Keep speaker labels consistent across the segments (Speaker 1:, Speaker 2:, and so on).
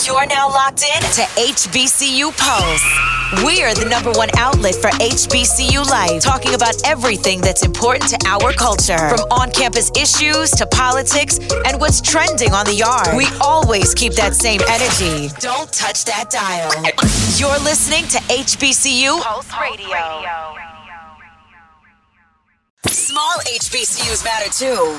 Speaker 1: You're now locked in to HBCU Pulse. We're the #1 outlet for HBCU life, talking about everything that's important to our culture, from on-campus issues to politics and what's trending on the yard. We always keep that same energy. Don't touch that dial. You're listening to HBCU Pulse Radio. Small HBCUs matter too.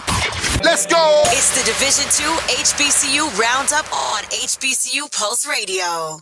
Speaker 2: Let's go!
Speaker 1: It's the Division II HBCU Roundup on HBCU Pulse Radio.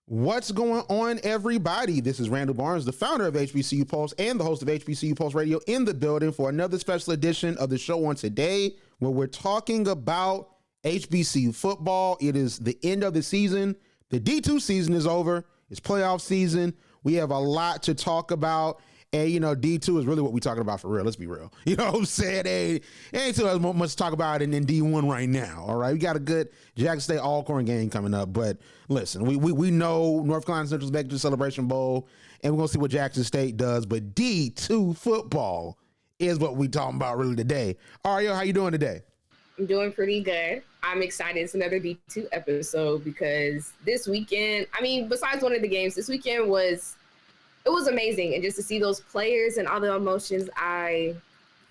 Speaker 3: What's going on, everybody? This is Randall Barnes, the founder of HBCU Pulse and the host of HBCU Pulse Radio, in the building for another special edition of the show on today, where we're talking about HBCU football. It is the end of the season. The D2 season is over. It's playoff season. We have a lot to talk about. And, you know, D2 is really what we're talking about for real. Let's be real. You know what I'm saying? Hey, ain't too much to talk about in D1 right now. All right. We got a good Jackson State Alcorn game coming up. But listen, we know North Carolina Central's back to the Celebration Bowl, and we're going to see what Jackson State does. But D2 football is what we're talking about really today. Arielle, how you doing today?
Speaker 4: I'm doing pretty good. I'm excited. It's another D2 episode because this weekend, I mean, besides one of the games, this weekend was amazing. And just to see those players and all the emotions,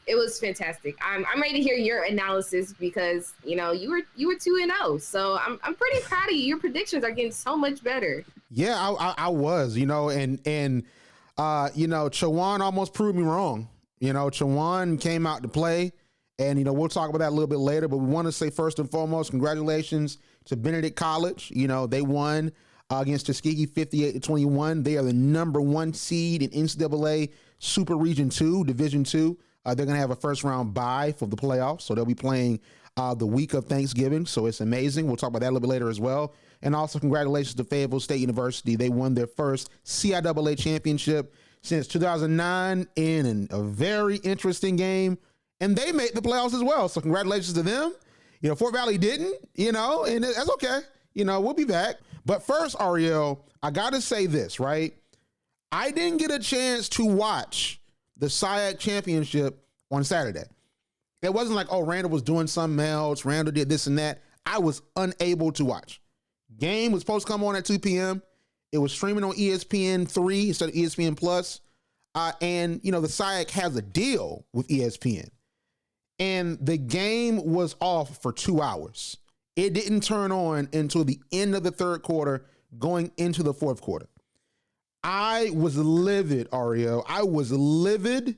Speaker 4: it was fantastic. I'm ready to hear your analysis because, you know, you were 2-0. So I'm pretty proud of you. Your predictions are getting so much better.
Speaker 3: Yeah, I was, you know, and you know, Chawan almost proved me wrong. You know, Chawan came out to play, and, you know, we'll talk about that a little bit later, but we want to say first and foremost, congratulations to Benedict College. You know, they won against Tuskegee 58-21. They are the #1 seed in NCAA Super Region 2, Division II. They're going to have a first-round bye for the playoffs, so they'll be playing the week of Thanksgiving, so it's amazing. We'll talk about that a little bit later as well. And also congratulations to Fayetteville State University. They won their first CIAA championship since 2009 in a very interesting game, and they made the playoffs as well, so congratulations to them. You know, Fort Valley didn't, you know, and that's okay. You know, we'll be back. But first, Arielle, I got to say this, right? I didn't get a chance to watch the SIAC Championship on Saturday. It wasn't like, oh, Randall was doing something else. Randall did this and that. I was unable to watch. Game was supposed to come on at 2 p.m. It was streaming on ESPN3 instead of ESPN Plus. And, you know, the SIAC has a deal with ESPN. And the game was off for 2 hours. It didn't turn on until the end of the third quarter, going into the fourth quarter. I was livid, Arielle. I was livid.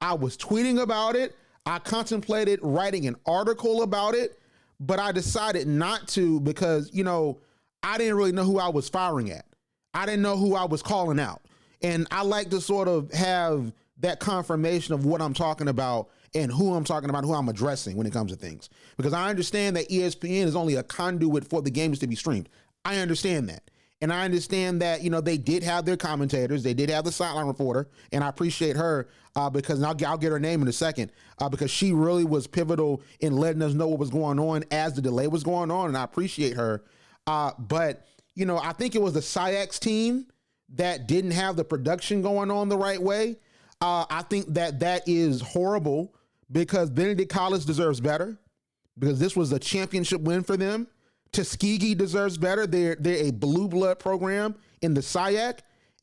Speaker 3: I was tweeting about it. I contemplated writing an article about it, but I decided not to because, you know, I didn't really know who I was firing at. I didn't know who I was calling out. And I like to sort of have that confirmation of what I'm talking about and who I'm talking about, who I'm addressing when it comes to things. Because I understand that ESPN is only a conduit for the games to be streamed. I understand that. And I understand that, you know, they did have their commentators. They did have the sideline reporter. And I appreciate her because I'll get her name in a second because she really was pivotal in letting us know what was going on as the delay was going on. And I appreciate her. But, you know, I think it was the SIAC's team that didn't have the production going on the right way. I think that is horrible because Benedict College deserves better because this was a championship win for them. Tuskegee deserves better. They're a blue blood program in the SIAC,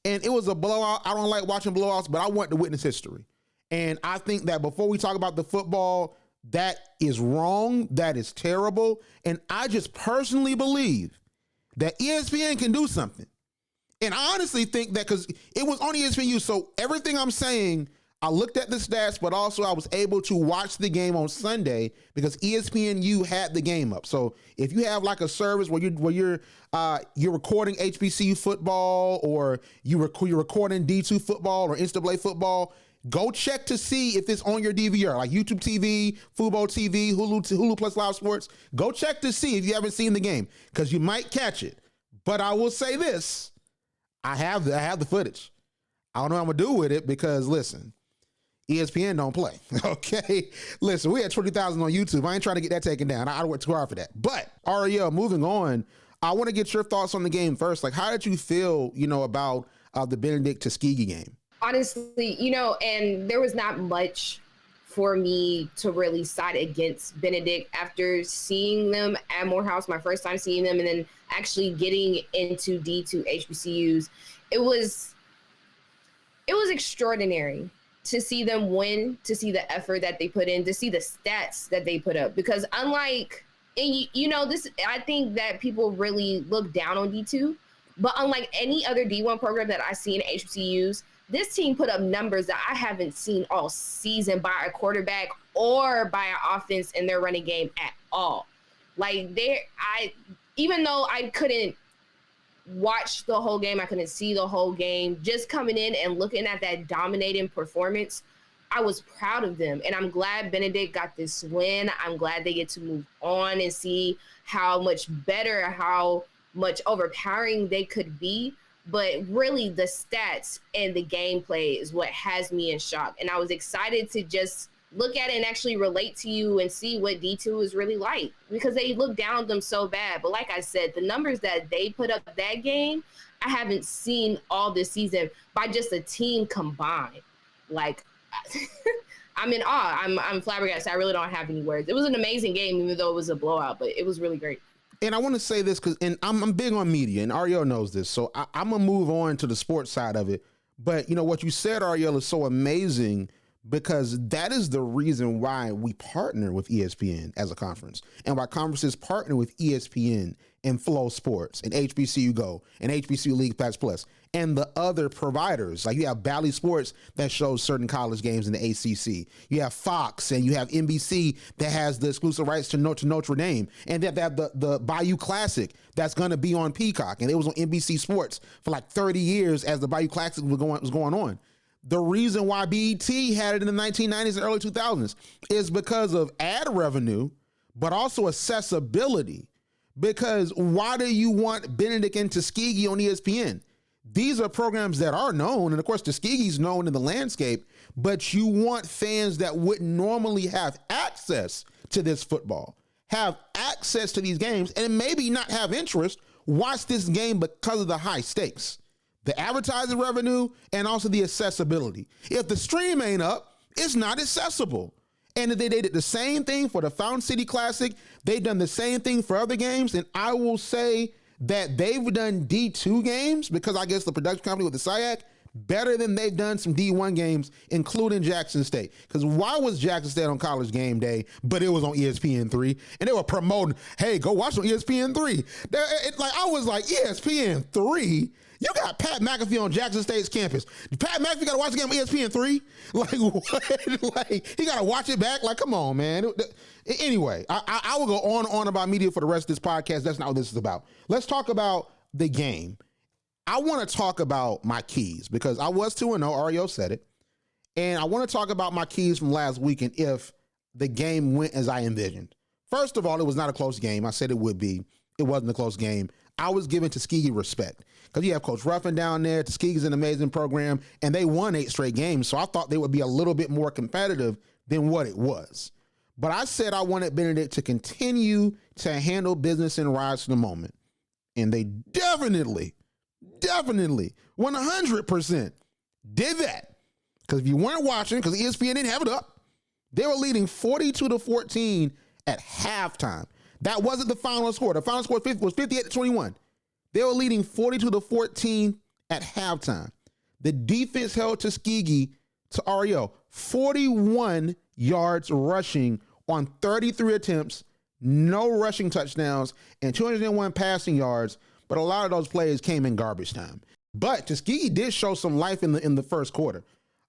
Speaker 3: and it was a blowout. I don't like watching blowouts, but I want to witness history. And I think that before we talk about the football, that is wrong. That is terrible. And I just personally believe that ESPN can do something. And I honestly think that because it was on ESPNU, so everything I'm saying, I looked at the stats, but also I was able to watch the game on Sunday because ESPNU had the game up. So if you have like a service where you're recording HBCU football or you're recording D2 football or NCAA football, go check to see if it's on your DVR, like YouTube TV, Fubo TV, Hulu Plus Live Sports. Go check to see if you haven't seen the game because you might catch it. But I will say this. I have the footage. I don't know what I'm going to do with it because, listen, ESPN don't play, okay? Listen, we had 20,000 on YouTube. I ain't trying to get that taken down. I worked too hard for that. But, Arielle, moving on, I want to get your thoughts on the game first. Like, how did you feel, you know, about the Benedict Tuskegee game?
Speaker 4: Honestly, you know, and there was not much for me to really side against Benedict after seeing them at Morehouse, my first time seeing them, and then actually getting into D2 HBCUs. It was extraordinary to see them win, to see the effort that they put in, to see the stats that they put up. Because unlike, and this, I think that people really look down on D2, but unlike any other D1 program that I see in HBCUs, this team put up numbers that I haven't seen all season by a quarterback or by an offense in their running game at all. Like, even though I couldn't watch the whole game, I couldn't see the whole game, just coming in and looking at that dominating performance, I was proud of them. And I'm glad Benedict got this win. I'm glad they get to move on and see how much better, how much overpowering they could be. But really, the stats and the gameplay is what has me in shock. And I was excited to just look at it and actually relate to you and see what D2 is really like, because they look down on them so bad. But like I said, the numbers that they put up that game, I haven't seen all this season by just a team combined. Like, I'm in awe. I'm flabbergasted. I really don't have any words. It was an amazing game, even though it was a blowout, but it was really great.
Speaker 3: And I want to say this because I'm big on media, and Arielle knows this, so I'm going to move on to the sports side of it. But, what you said, Arielle, is so amazing, because that is the reason why we partner with ESPN as a conference, and why conferences partner with ESPN and Flow Sports and HBCU Go and HBCU League Pass Plus and the other providers. Like, you have Bally Sports that shows certain college games in the ACC. You have Fox, and you have NBC that has the exclusive rights to Notre Dame, and they have the Bayou Classic that's going to be on Peacock, and it was on NBC Sports for like 30 years as the Bayou Classic was going on. The reason why BET had it in the 1990s and early 2000s is because of ad revenue, but also accessibility. Because why do you want Benedict and Tuskegee on ESPN? These are programs that are known, and of course Tuskegee's known in the landscape, but you want fans that wouldn't normally have access to this football, have access to these games, and maybe not have interest, watch this game because of the high stakes, the advertising revenue, and also the accessibility. If the stream ain't up, it's not accessible. And they did the same thing for the Fountain City Classic. They've done the same thing for other games. And I will say that they've done D2 games, because I guess the production company with the SIAC, better than they've done some D1 games, including Jackson State. Because why was Jackson State on College Game Day, but it was on ESPN3? And they were promoting, hey, go watch on ESPN3. I was like, ESPN3? You got Pat McAfee on Jackson State's campus. Pat McAfee got to watch the game on ESPN3? Like, what? Like, he got to watch it back? Like, come on, man. Anyway, I will go on and on about media for the rest of this podcast. That's not what this is about. Let's talk about the game. I want to talk about my keys, because I was 2-0. Arielle said it. And I want to talk about my keys from last weekend if the game went as I envisioned. First of all, it was not a close game. I said it would be. It wasn't a close game. I was giving Tuskegee respect, because you have Coach Ruffin down there. Tuskegee's an amazing program, and they won 8 straight games. So I thought they would be a little bit more competitive than what it was. But I said I wanted Benedict to continue to handle business and rise to the moment. And they definitely, 100% did that. Because if you weren't watching, because ESPN didn't have it up, they were leading 42-14 at halftime. That wasn't the final score. The final score was 58-21. They were leading 42-14 at halftime. The defense held Tuskegee to Arielle 41 yards rushing on 33 attempts, no rushing touchdowns, and 201 passing yards. But a lot of those plays came in garbage time. But Tuskegee did show some life in the first quarter.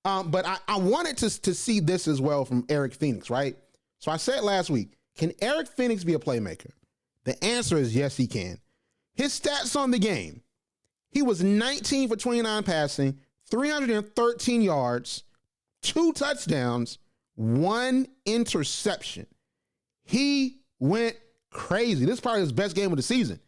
Speaker 3: But I wanted to see this as well from Eric Phoenix, right? So I said last week, can Eric Phoenix be a playmaker? The answer is yes, he can. His stats on the game: he was 19 for 29 passing, 313 yards, 2 touchdowns, 1 interception. He went crazy. This is probably his best game of the season.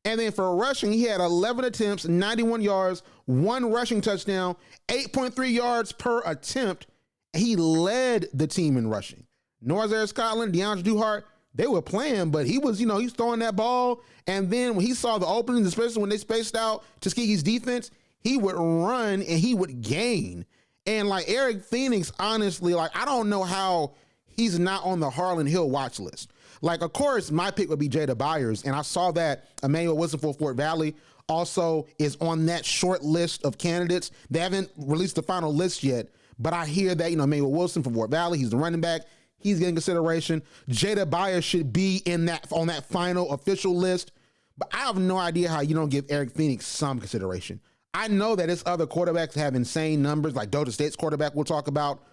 Speaker 3: And then for rushing, he had 11 attempts, 91 yards, 1 rushing touchdown, 8.3 yards per attempt. He led the team in rushing. North Air Scotland, DeAndre Duhart, they were playing, but he was, he's throwing that ball. And then when he saw the openings, especially when they spaced out Tuskegee's defense, he would run and he would gain. And like Eric Phoenix, honestly, like I don't know how he's not on the Harlan Hill watch list. Like, of course, my pick would be Jada Byers, and I saw that Emmanuel Wilson for Fort Valley also is on that short list of candidates. They haven't released the final list yet, but I hear that, Emmanuel Wilson from Fort Valley, he's the running back. He's getting consideration. Jada Byers should be on that final official list, but I have no idea how you don't give Eric Phoenix some consideration. I know that his other quarterbacks have insane numbers, like Delta State's quarterback we'll talk about,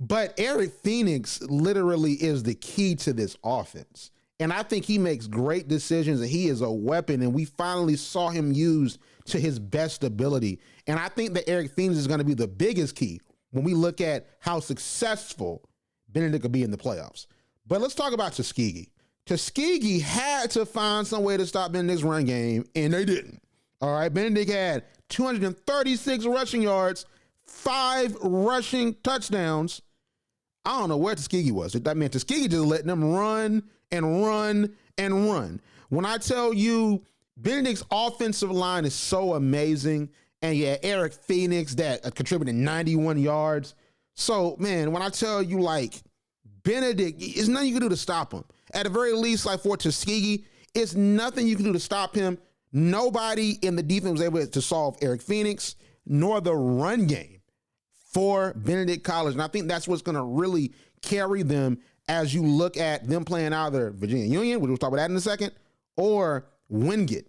Speaker 3: but Eric Phoenix literally is the key to this offense. And I think he makes great decisions, and he is a weapon, and we finally saw him used to his best ability. And I think that Eric Phoenix is going to be the biggest key when we look at how successful Benedict could be in the playoffs. But let's talk about Tuskegee. Tuskegee had to find some way to stop Benedict's run game, and they didn't. All right, Benedict had 236 rushing yards, 5 rushing touchdowns. I don't know where Tuskegee was. That meant Tuskegee just letting them run and run and run. When I tell you Benedict's offensive line is so amazing, and yeah, Eric Phoenix that contributed 91 yards. So, man, when I tell you, like, Benedict, there's nothing you can do to stop him. At the very least, like for Tuskegee, it's nothing you can do to stop him. Nobody in the defense was able to solve Eric Phoenix, nor the run game for Benedict College. And I think that's what's going to really carry them as you look at them playing either Virginia Union, which we'll talk about that in a second, or Wingate,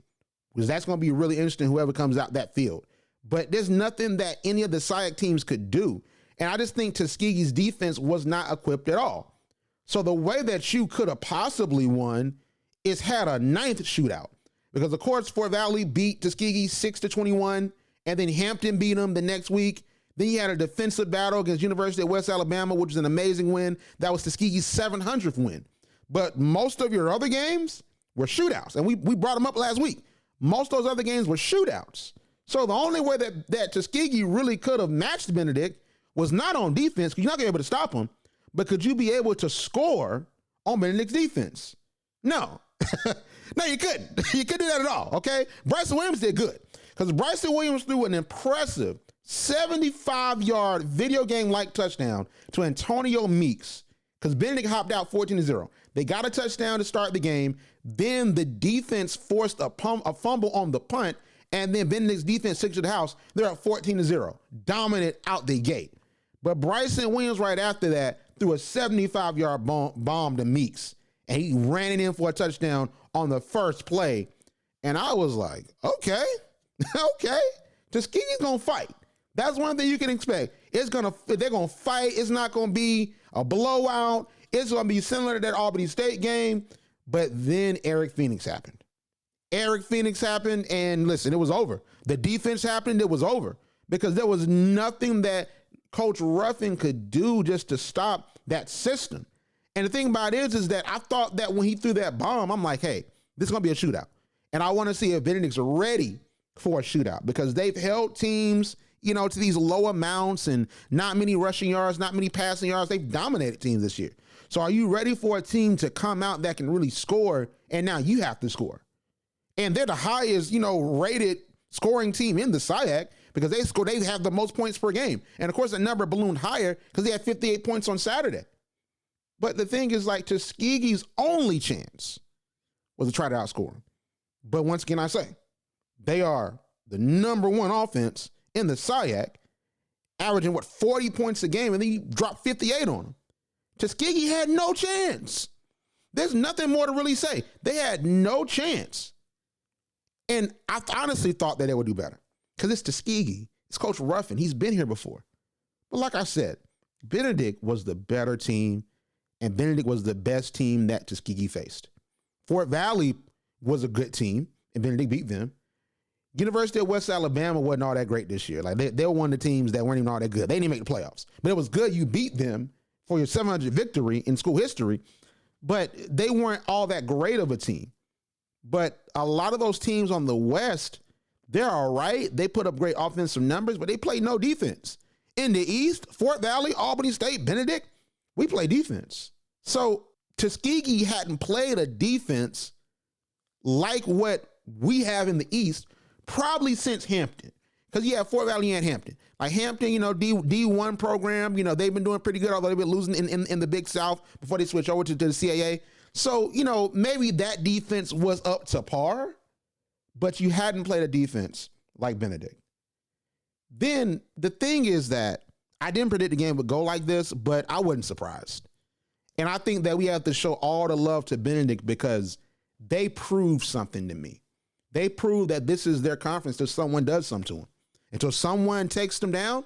Speaker 3: because that's going to be really interesting, whoever comes out that field. But there's nothing that any of the SIAC teams could do. And I just think Tuskegee's defense was not equipped at all. So the way that you could have possibly won is had a 9th shootout. Because, of course, Fort Valley beat Tuskegee 6-21, and then Hampton beat them the next week. Then you had a defensive battle against University of West Alabama, which was an amazing win. That was Tuskegee's 700th win. But most of your other games were shootouts. And we brought them up last week. Most of those other games were shootouts. So the only way that Tuskegee really could have matched Benedict was not on defense, because you're not going to be able to stop him, but could you be able to score on Benedict's defense? No. No, you couldn't. You couldn't do that at all, okay? Bryson Williams did good, because Bryson Williams threw an impressive 75-yard video game-like touchdown to Antonio Meeks, because Benedict hopped out 14-0. They got a touchdown to start the game. Then the defense forced a fumble on the punt, and then Benedict's defense took to the house. They're at 14-0, dominant out the gate. But Bryson Williams right after that threw a 75-yard bomb to Meeks, and he ran it in for a touchdown on the first play. And I was like, okay, okay. Tuskegee's going to fight. That's one thing you can expect. They're going to fight. It's not going to be a blowout. It's going to be similar to that Albany State game. But then Eric Phoenix happened. And listen, it was over. The defense happened, it was over. Because there was nothing that Coach Ruffin could do just to stop that system. And the thing about it is that I thought that when he threw that bomb, I'm like, hey, this is going to be a shootout. And I want to see if Benedict's ready for a shootout, because they've held teams, to these low amounts and not many rushing yards, not many passing yards. They've dominated teams this year. So are you ready for a team to come out that can really score, and now you have to score? And they're the highest, rated scoring team in the SIAC, because they have the most points per game. And of course, the number ballooned higher because they had 58 points on Saturday. But the thing is, like, Tuskegee's only chance was to try to outscore them. But once again, I say, they are the number one offense in the SIAC, averaging, 40 points a game, and then you drop 58 on them. Tuskegee had no chance. There's nothing more to really say. They had no chance. And I honestly thought that they would do better, because it's Tuskegee. It's Coach Ruffin. He's been here before. But like I said, Benedict was the better team, and Benedict was the best team that Tuskegee faced. Fort Valley was a good team, and Benedict beat them. University of West Alabama wasn't all that great this year. Like, they were one of the teams that weren't even all that good. They didn't make the playoffs. But it was good you beat them for your 700th victory in school history, but they weren't all that great of a team. But a lot of those teams on the West, they're all right. They put up great offensive numbers, but they play no defense. In the East, Fort Valley, Albany State, Benedict, we play defense. So Tuskegee hadn't played a defense like what we have in the East probably since Hampton, Because you have Fort Valley and Hampton. Like Hampton, D1 program, they've been doing pretty good, although they've been losing in the Big South before they switch over to the CIAA. So, maybe that defense was up to par, but you hadn't played a defense like Benedict. Then the thing is that I didn't predict the game would go like this, but I wasn't surprised. And I think that we have to show all the love to Benedict because they proved something to me. They proved that this is their conference till someone does something to them. Until someone takes them down,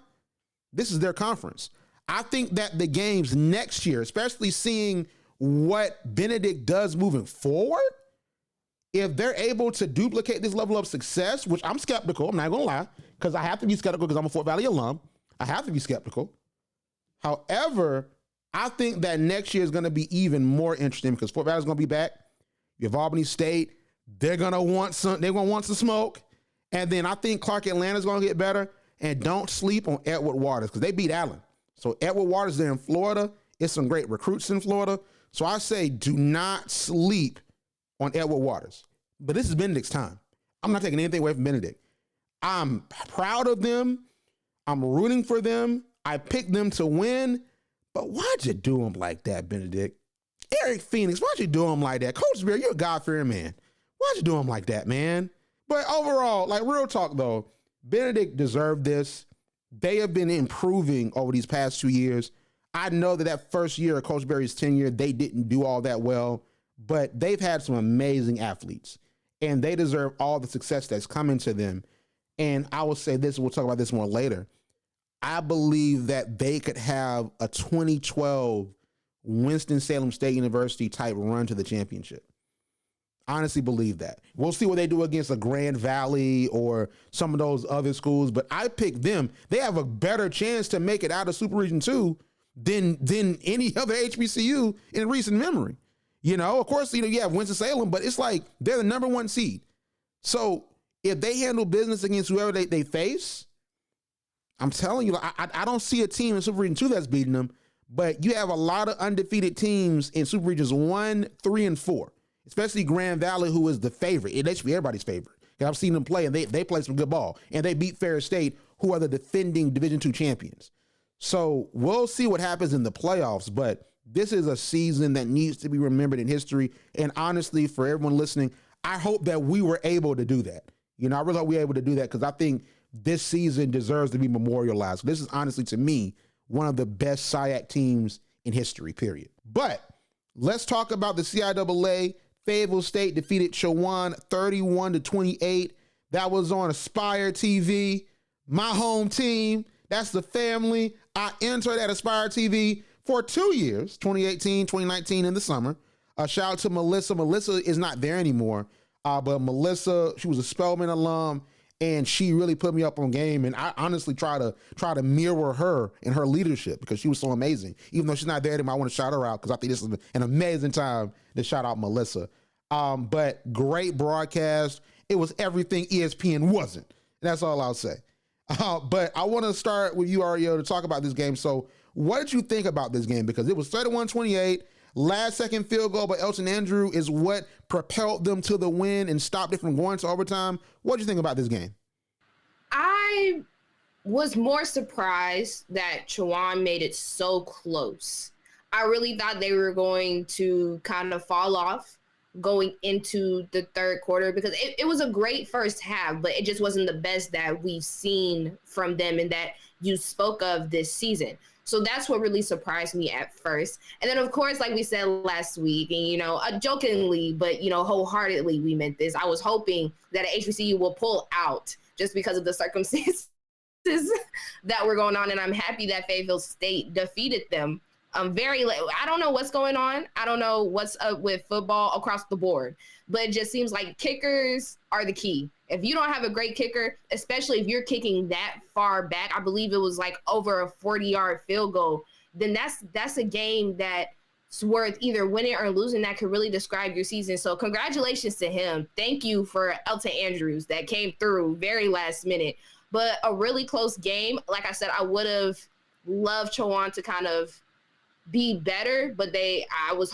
Speaker 3: this is their conference. I think that the games next year, especially seeing what Benedict does moving forward, if they're able to duplicate this level of success, which I'm skeptical, I'm not going to lie, because I have to be skeptical because I'm a Fort Valley alum. I have to be skeptical. However, I think that next year is going to be even more interesting because Fort Valley is going to be back. You have Albany State. They're going to want some smoke. And then I think Clark Atlanta is going to get better. And don't sleep on Edward Waters because they beat Allen. So Edward Waters, they're in Florida. It's some great recruits in Florida. So I say do not sleep on Edward Waters. But this is Benedict's time. I'm not taking anything away from Benedict. I'm proud of them. I'm rooting for them. I picked them to win. But why'd you do them like that, Benedict? Eric Phoenix, why'd you do them like that? Coach Bear, you're a God-fearing man. Why'd you do them like that, man? But overall, like real talk though, Benedict deserved this. They have been improving over these past 2 years. I know that first year of Coach Berry's tenure, they didn't do all that well, but they've had some amazing athletes and they deserve all the success that's coming to them. And I will say this, we'll talk about this more later. I believe that they could have a 2012 Winston-Salem State University type run to the championship. Honestly believe that. We'll see what they do against a Grand Valley or some of those other schools, but I picked them. They have a better chance to make it out of Super Region 2 than any other HBCU in recent memory. Of course, you have Winston-Salem, but it's like they're the number 1 seed. So if they handle business against whoever they face, I'm telling you, I don't see a team in Super Region 2 that's beating them, but you have a lot of undefeated teams in Super Regions 1, 3, and 4. Especially Grand Valley, who is the favorite. They should be everybody's favorite. I've seen them play, and they play some good ball. And they beat Ferris State, who are the defending Division II champions. So we'll see what happens in the playoffs, but this is a season that needs to be remembered in history. And honestly, for everyone listening, I hope that we were able to do that. I really hope we were able to do that because I think this season deserves to be memorialized. This is honestly, to me, one of the best SIAC teams in history, period. But let's talk about the CIAA. Fayetteville State defeated Chowan 31-28. That was on Aspire TV. My home team. That's the family. I entered at Aspire TV for 2 years, 2018, 2019 in the summer. Shout out to Melissa. Melissa is not there anymore. But Melissa, she was a Spelman alum, and she really put me up on game. And I honestly try to mirror her in her leadership because she was so amazing. Even though she's not there anymore, I want to shout her out because I think this is an amazing time to shout out Melissa. But great broadcast. It was everything ESPN wasn't. And that's all I'll say. But I want to start with you, Arielle, to talk about this game. So what did you think about this game? Because it was 31-28. Last second field goal by Elton Andrew is what propelled them to the win and stopped it from going to overtime. What did you think about this game?
Speaker 4: I was more surprised that Chowan made it so close. I really thought they were going to kind of fall off going into the third quarter because it was a great first half, but it just wasn't the best that we've seen from them and that you spoke of this season. So that's what really surprised me at first. And then, of course, like we said last week, and, jokingly, but, wholeheartedly, we meant this. I was hoping that HBCU will pull out just because of the circumstances that were going on. And I'm happy that Fayetteville State defeated them. I don't know what's going on. I don't know what's up with football across the board, but it just seems like kickers are the key. If you don't have a great kicker, especially if you're kicking that far back, I believe it was like over a 40-yard field goal, then that's a game that's worth either winning or losing that could really describe your season. So congratulations to him. Thank you for Elton Andrews that came through very last minute, but a really close game. Like I said, I would have loved Chowan to kind of be better, but I was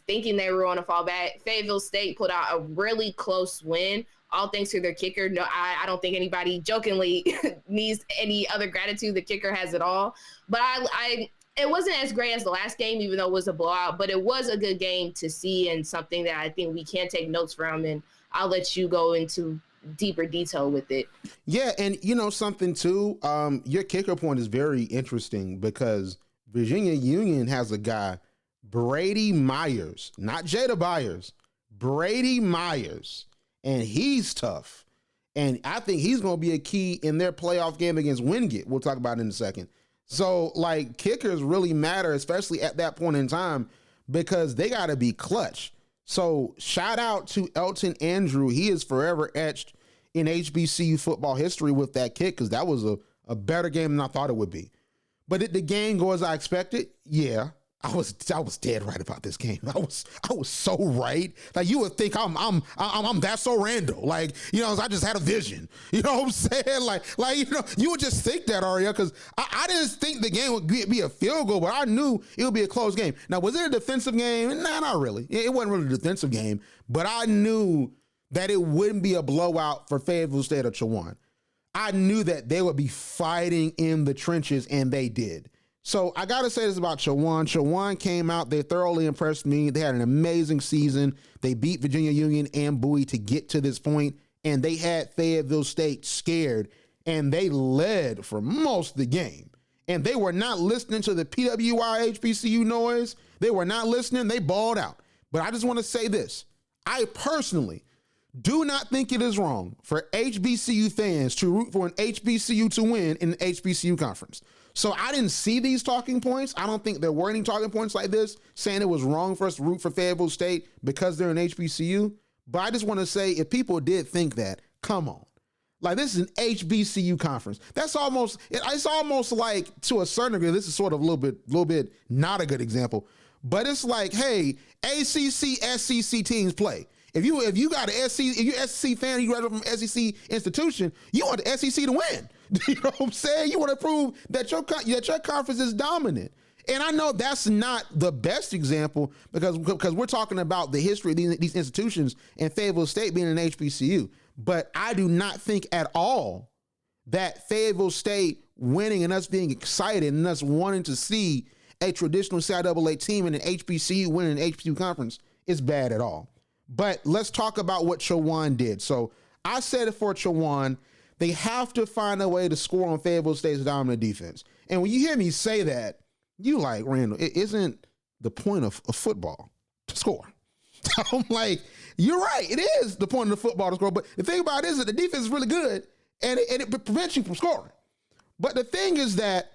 Speaker 4: thinking they were on a fall back. Fayetteville State put out a really close win, all thanks to their kicker. No, I don't think anybody jokingly needs any other gratitude. The kicker has it all. But it wasn't as great as the last game, even though it was a blowout, but it was a good game to see and something that I think we can take notes from, and I'll let you go into deeper detail with it.
Speaker 3: Yeah, and something too, your kicker point is very interesting because Virginia Union has a guy, Brady Myers, not Jada Byers, Brady Myers, and he's tough. And I think he's going to be a key in their playoff game against Wingate. We'll talk about it in a second. So, kickers really matter, especially at that point in time, because they got to be clutch. So, shout out to Elton Andrew. He is forever etched in HBCU football history with that kick because that was a better game than I thought it would be. But did the game go as I expected? Yeah, I was dead right about this game. I was so right. Like, you would think I'm that so Randall. Like, I just had a vision. You know what I'm saying? Like you would just think that, Arielle, because I didn't think the game would be a field goal, but I knew it would be a close game. Now, was it a defensive game? Nah, not really. It wasn't really a defensive game, but I knew that it wouldn't be a blowout for Fayetteville State or Chowan. I knew that they would be fighting in the trenches, and they did. So I got to say this about Chowan. Chowan came out. They thoroughly impressed me. They had an amazing season. They beat Virginia Union and Bowie to get to this point, and they had Fayetteville State scared, and they led for most of the game. And they were not listening to the PWI HBCU noise. They were not listening. They balled out. But I just want to say this. I personally do not think it is wrong for HBCU fans to root for an HBCU to win in the HBCU conference. So I didn't see these talking points. I don't think there were any talking points like this saying it was wrong for us to root for Fayetteville State because they're an HBCU. But I just want to say, if people did think that, come on. Like, this is an HBCU conference. It's almost like, to a certain degree, this is sort of a little bit not a good example, but it's like, hey, ACC, SEC teams play. If you got an SEC, if you're an SEC fan, you graduate from an SEC institution, you want the SEC to win. You know what I'm saying? You want to prove that your conference is dominant. And I know that's not the best example because we're talking about the history of these institutions and Fayetteville State being an HBCU. But I do not think at all that Fayetteville State winning and us being excited and us wanting to see a traditional CIAA team in an HBCU winning an HBCU conference is bad at all. But let's talk about what Chowan did. So I said it for Chowan, they have to find a way to score on Fayetteville State's dominant defense. And when you hear me say that, you like, Randall, it isn't the point of football to score. I'm like, you're right. It is the point of the football to score. But the thing about it is that the defense is really good and it prevents you from scoring. But the thing is that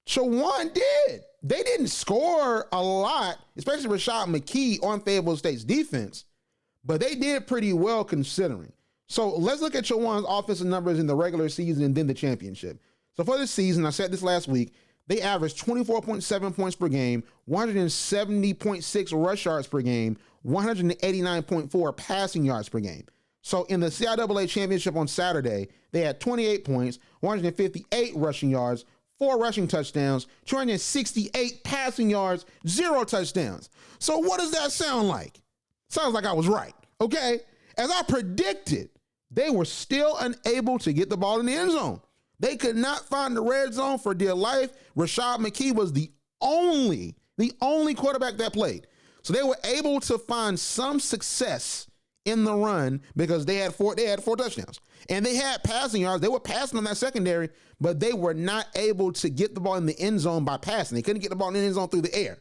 Speaker 3: Chowan did. They didn't score a lot, especially Rashad McKee on Fayetteville State's defense. But they did pretty well considering. So let's look at Chowan's offensive numbers in the regular season and then the championship. So for this season, I said this last week, they averaged 24.7 points per game, 170.6 rush yards per game, 189.4 passing yards per game. So in the CIAA championship on Saturday, they had 28 points, 158 rushing yards, 4 rushing touchdowns, 268 passing yards, 0 touchdowns. So what does that sound like? Sounds like I was right, okay? As I predicted, they were still unable to get the ball in the end zone. They could not find the red zone for dear life. Rashad McKee was the only quarterback that played. So they were able to find some success in the run because they had four touchdowns. And they had passing yards. They were passing on that secondary, but they were not able to get the ball in the end zone by passing. They couldn't get the ball in the end zone through the air.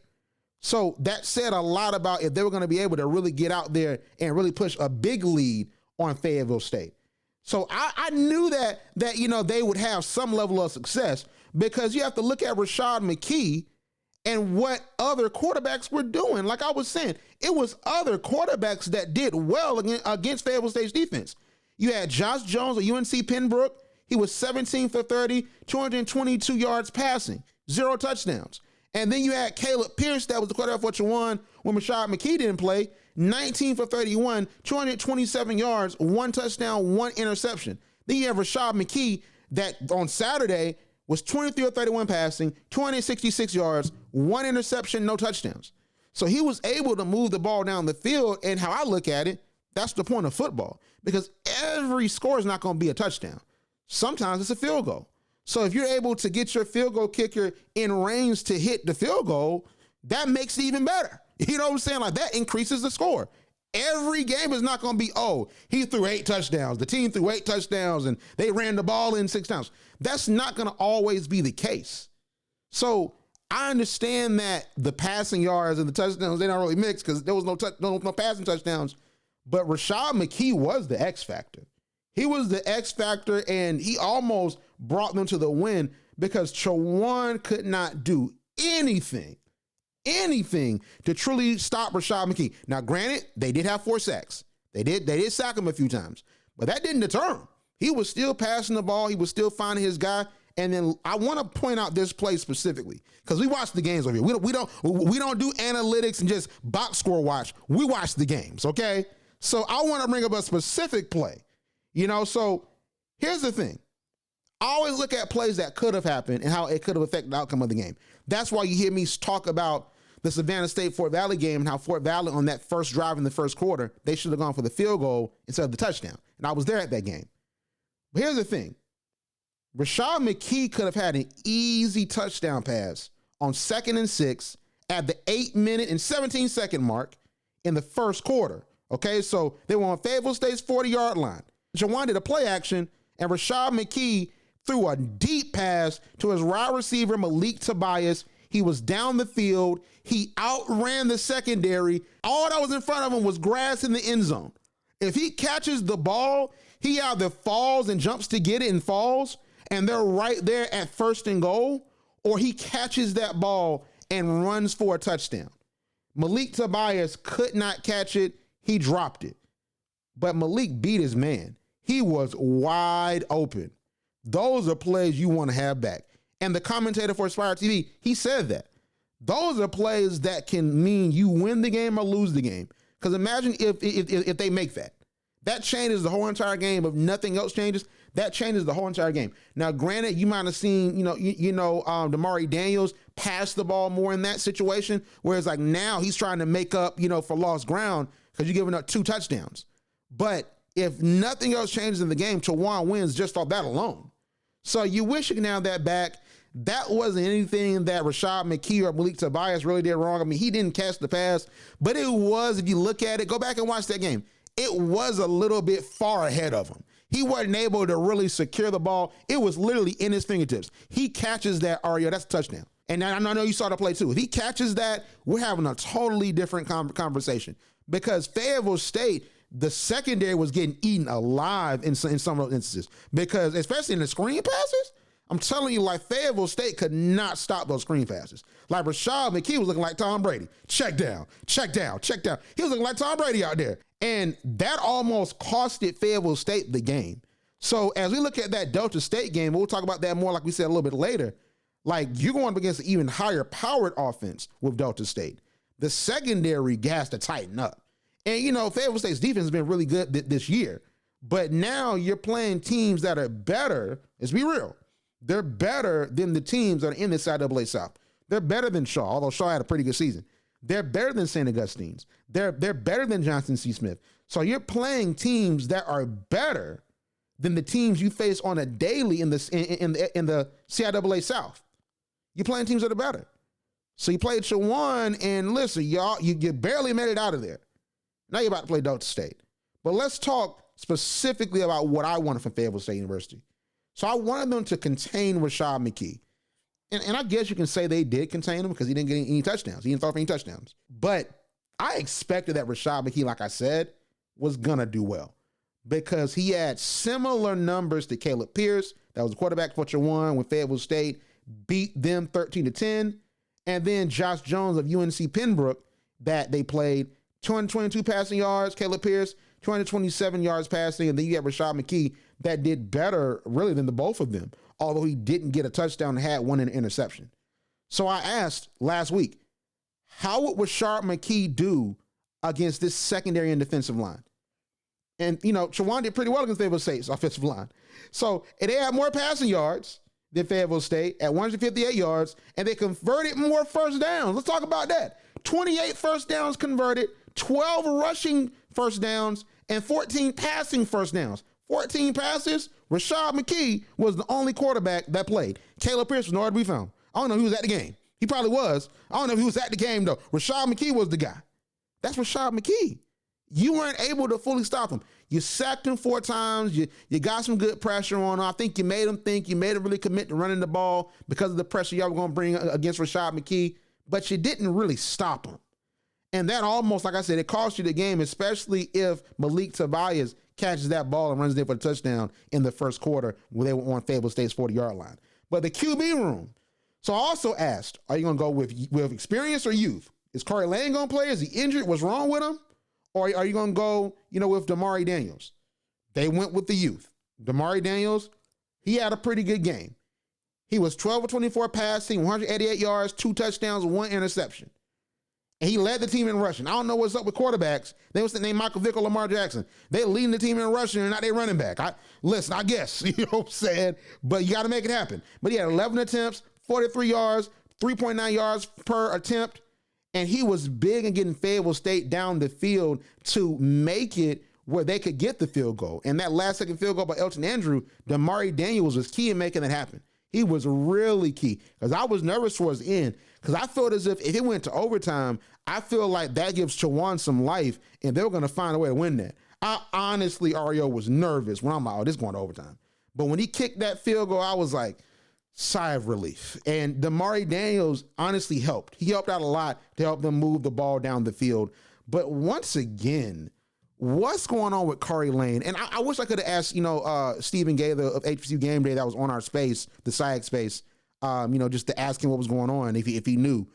Speaker 3: So that said a lot about if they were going to be able to really get out there and really push a big lead on Fayetteville State. So I knew that they would have some level of success because you have to look at Rashad McKee and what other quarterbacks were doing. Like I was saying, it was other quarterbacks that did well against Fayetteville State's defense. You had Josh Jones of UNC Pembroke. He was 17 for 30, 222 yards passing, 0 touchdowns. And then you had Caleb Pierce, that was the quarterback for Chowan when Rashad McKee didn't play, 19 for 31, 227 yards, 1 touchdown, 1 interception. Then you have Rashad McKee that on Saturday was 23 or 31 passing, 266 yards, 1 interception, no touchdowns. So he was able to move the ball down the field. And how I look at it, that's the point of football, because every score is not going to be a touchdown. Sometimes it's a field goal. So if you're able to get your field goal kicker in range to hit the field goal, that makes it even better. You know what I'm saying? Like, that increases the score. Every game is not going to be, oh, he threw 8 touchdowns. The team threw 8 touchdowns and they ran the ball in 6 times. That's not going to always be the case. So I understand that the passing yards and the touchdowns, they're not really mixed because there was no passing touchdowns. But Rashad McKee was the X factor. He was the X factor, and he almost brought them to the win because Chowan could not do anything to truly stop Rashad McKee. Now, granted, they did have 4 sacks. They did sack him a few times, but that didn't deter him. He was still passing the ball. He was still finding his guy. And then I want to point out this play specifically because we watch the games over here. We don't do analytics and just box score watch. We watch the games, okay? So I want to bring up a specific play. So here's the thing. I always look at plays that could have happened and how it could have affected the outcome of the game. That's why you hear me talk about the Savannah State-Fort Valley game and how Fort Valley on that first drive in the first quarter, they should have gone for the field goal instead of the touchdown. And I was there at that game. But here's the thing. Rashad McKee could have had an easy touchdown pass on 2nd and 6 at the 8-minute and 17-second mark in the first quarter. Okay, so they were on Fayetteville State's 40-yard line. Jawan did a play action, and Rashad McKee threw a deep pass to his wide receiver, Malik Tobias. He was down the field. He outran the secondary. All that was in front of him was grass in the end zone. If he catches the ball, he either falls and jumps to get it and falls, and they're right there at 1st and goal, or he catches that ball and runs for a touchdown. Malik Tobias could not catch it. He dropped it. But Malik beat his man. He was wide open. Those are plays you want to have back. And the commentator for Aspire TV, he said that. Those are plays that can mean you win the game or lose the game. Because imagine if they make that. That changes the whole entire game. If nothing else changes, that changes the whole entire game. Now, granted, you might have seen, Damari Daniels pass the ball more in that situation, whereas like now he's trying to make up, for lost ground because you're giving up 2 touchdowns. But if nothing else changes in the game, Chowan wins just off that alone. So you wish you can have that back. That wasn't anything that Rashad McKee or Malik Tobias really did wrong. I mean, he didn't catch the pass, but it was, if you look at it, go back and watch that game. It was a little bit far ahead of him. He wasn't able to really secure the ball. It was literally in his fingertips. He catches that, Arielle, that's a touchdown. And I know you saw the play too. If he catches that, we're having a totally different conversation because Fayetteville State, the secondary was getting eaten alive in some of those instances because especially in the screen passes, I'm telling you, like Fayetteville State could not stop those screen passes. Like Rashad McKee was looking like Tom Brady. Check down, check down, check down. He was looking like Tom Brady out there. And that almost costed Fayetteville State the game. So as we look at that Delta State game, we'll talk about that more like we said a little bit later. Like you're going up against an even higher powered offense with Delta State. The secondary has to tighten up. And, Fayetteville State's defense has been really good this year. But now you're playing teams that are better. Let's be real. They're better than the teams that are in the CIAA South. They're better than Shaw, although Shaw had a pretty good season. They're better than St. Augustine's. They're better than Johnson C. Smith. So you're playing teams that are better than the teams you face on a daily in the CIAA South. You're playing teams that are better. So you played Chowan, and listen, y'all, you barely made it out of there. Now you're about to play Delta State. But let's talk specifically about what I wanted from Fayetteville State University. So I wanted them to contain Rashad McKee. And I guess you can say they did contain him because he didn't get any touchdowns. He didn't throw for any touchdowns. But I expected that Rashad McKee, like I said, was going to do well because he had similar numbers to Caleb Pierce. That was the quarterback for Chowan when Fayetteville State beat them 13-10. And then Josh Jones of UNC Pembroke that they played 222 passing yards, Caleb Pierce, 227 yards passing. And then you have Rashad McKee that did better really than the both of them, although he didn't get a touchdown and had one interception. So I asked last week, how would Rashad McKee do against this secondary and defensive line? And, Chowan did pretty well against Fayetteville State's offensive line. So they had more passing yards, than Fayetteville State at 158 yards, and they converted more first downs. Let's talk about that. 28 first downs converted, 12 rushing first downs, and 14 passing first downs. 14 passes. Rashad McKee was the only quarterback that played. Caleb Pierce was nowhere to be found. I don't know if he was at the game. He probably was. I don't know if he was at the game, though. Rashad McKee was the guy. That's Rashad McKee. You weren't able to fully stop him. You sacked him 4 times. You got some good pressure on him. I think you made him think. You made him really commit to running the ball because of the pressure y'all were going to bring against Rashad McKee. But you didn't really stop him. And that almost, like I said, it cost you the game, especially if Malik Tobias catches that ball and runs in for a touchdown in the first quarter when they were on Fayetteville State's 40-yard line. But the QB room. So I also asked, are you going to go with experience or youth? Is Corey Lane going to play? Is he injured? What's wrong with him? Or are you going to go, with Damari Daniels? They went with the youth. Damari Daniels, he had a pretty good game. He was 12 of 24 passing, 188 yards, 2 touchdowns, 1 interception. And he led the team in rushing. I don't know what's up with quarterbacks. They was named Michael Vick or Lamar Jackson. They're leading the team in rushing and not their running back. I guess, you know what I'm saying? But you got to make it happen. But he had 11 attempts, 43 yards, 3.9 yards per attempt. And he was big in getting Fayetteville State down the field to make it where they could get the field goal. And that last second field goal by Elton Andrew, Damari Daniels was key in making that happen. He was really key because I was nervous towards the end because I felt as if it went to overtime, I feel like that gives Chowan some life and they were going to find a way to win that. I honestly, Arielle was nervous when I'm like, oh, this is going to overtime. But when he kicked that field goal, I was like, sigh of relief. And Damari Daniels honestly helped. He helped out a lot to help them move the ball down the field. But once again, what's going on with Corey Lane? And I wish I could have asked, Stephen Gaither of HBCU Game Day that was on our space, the SIAC space, just to ask him what was going on if he knew.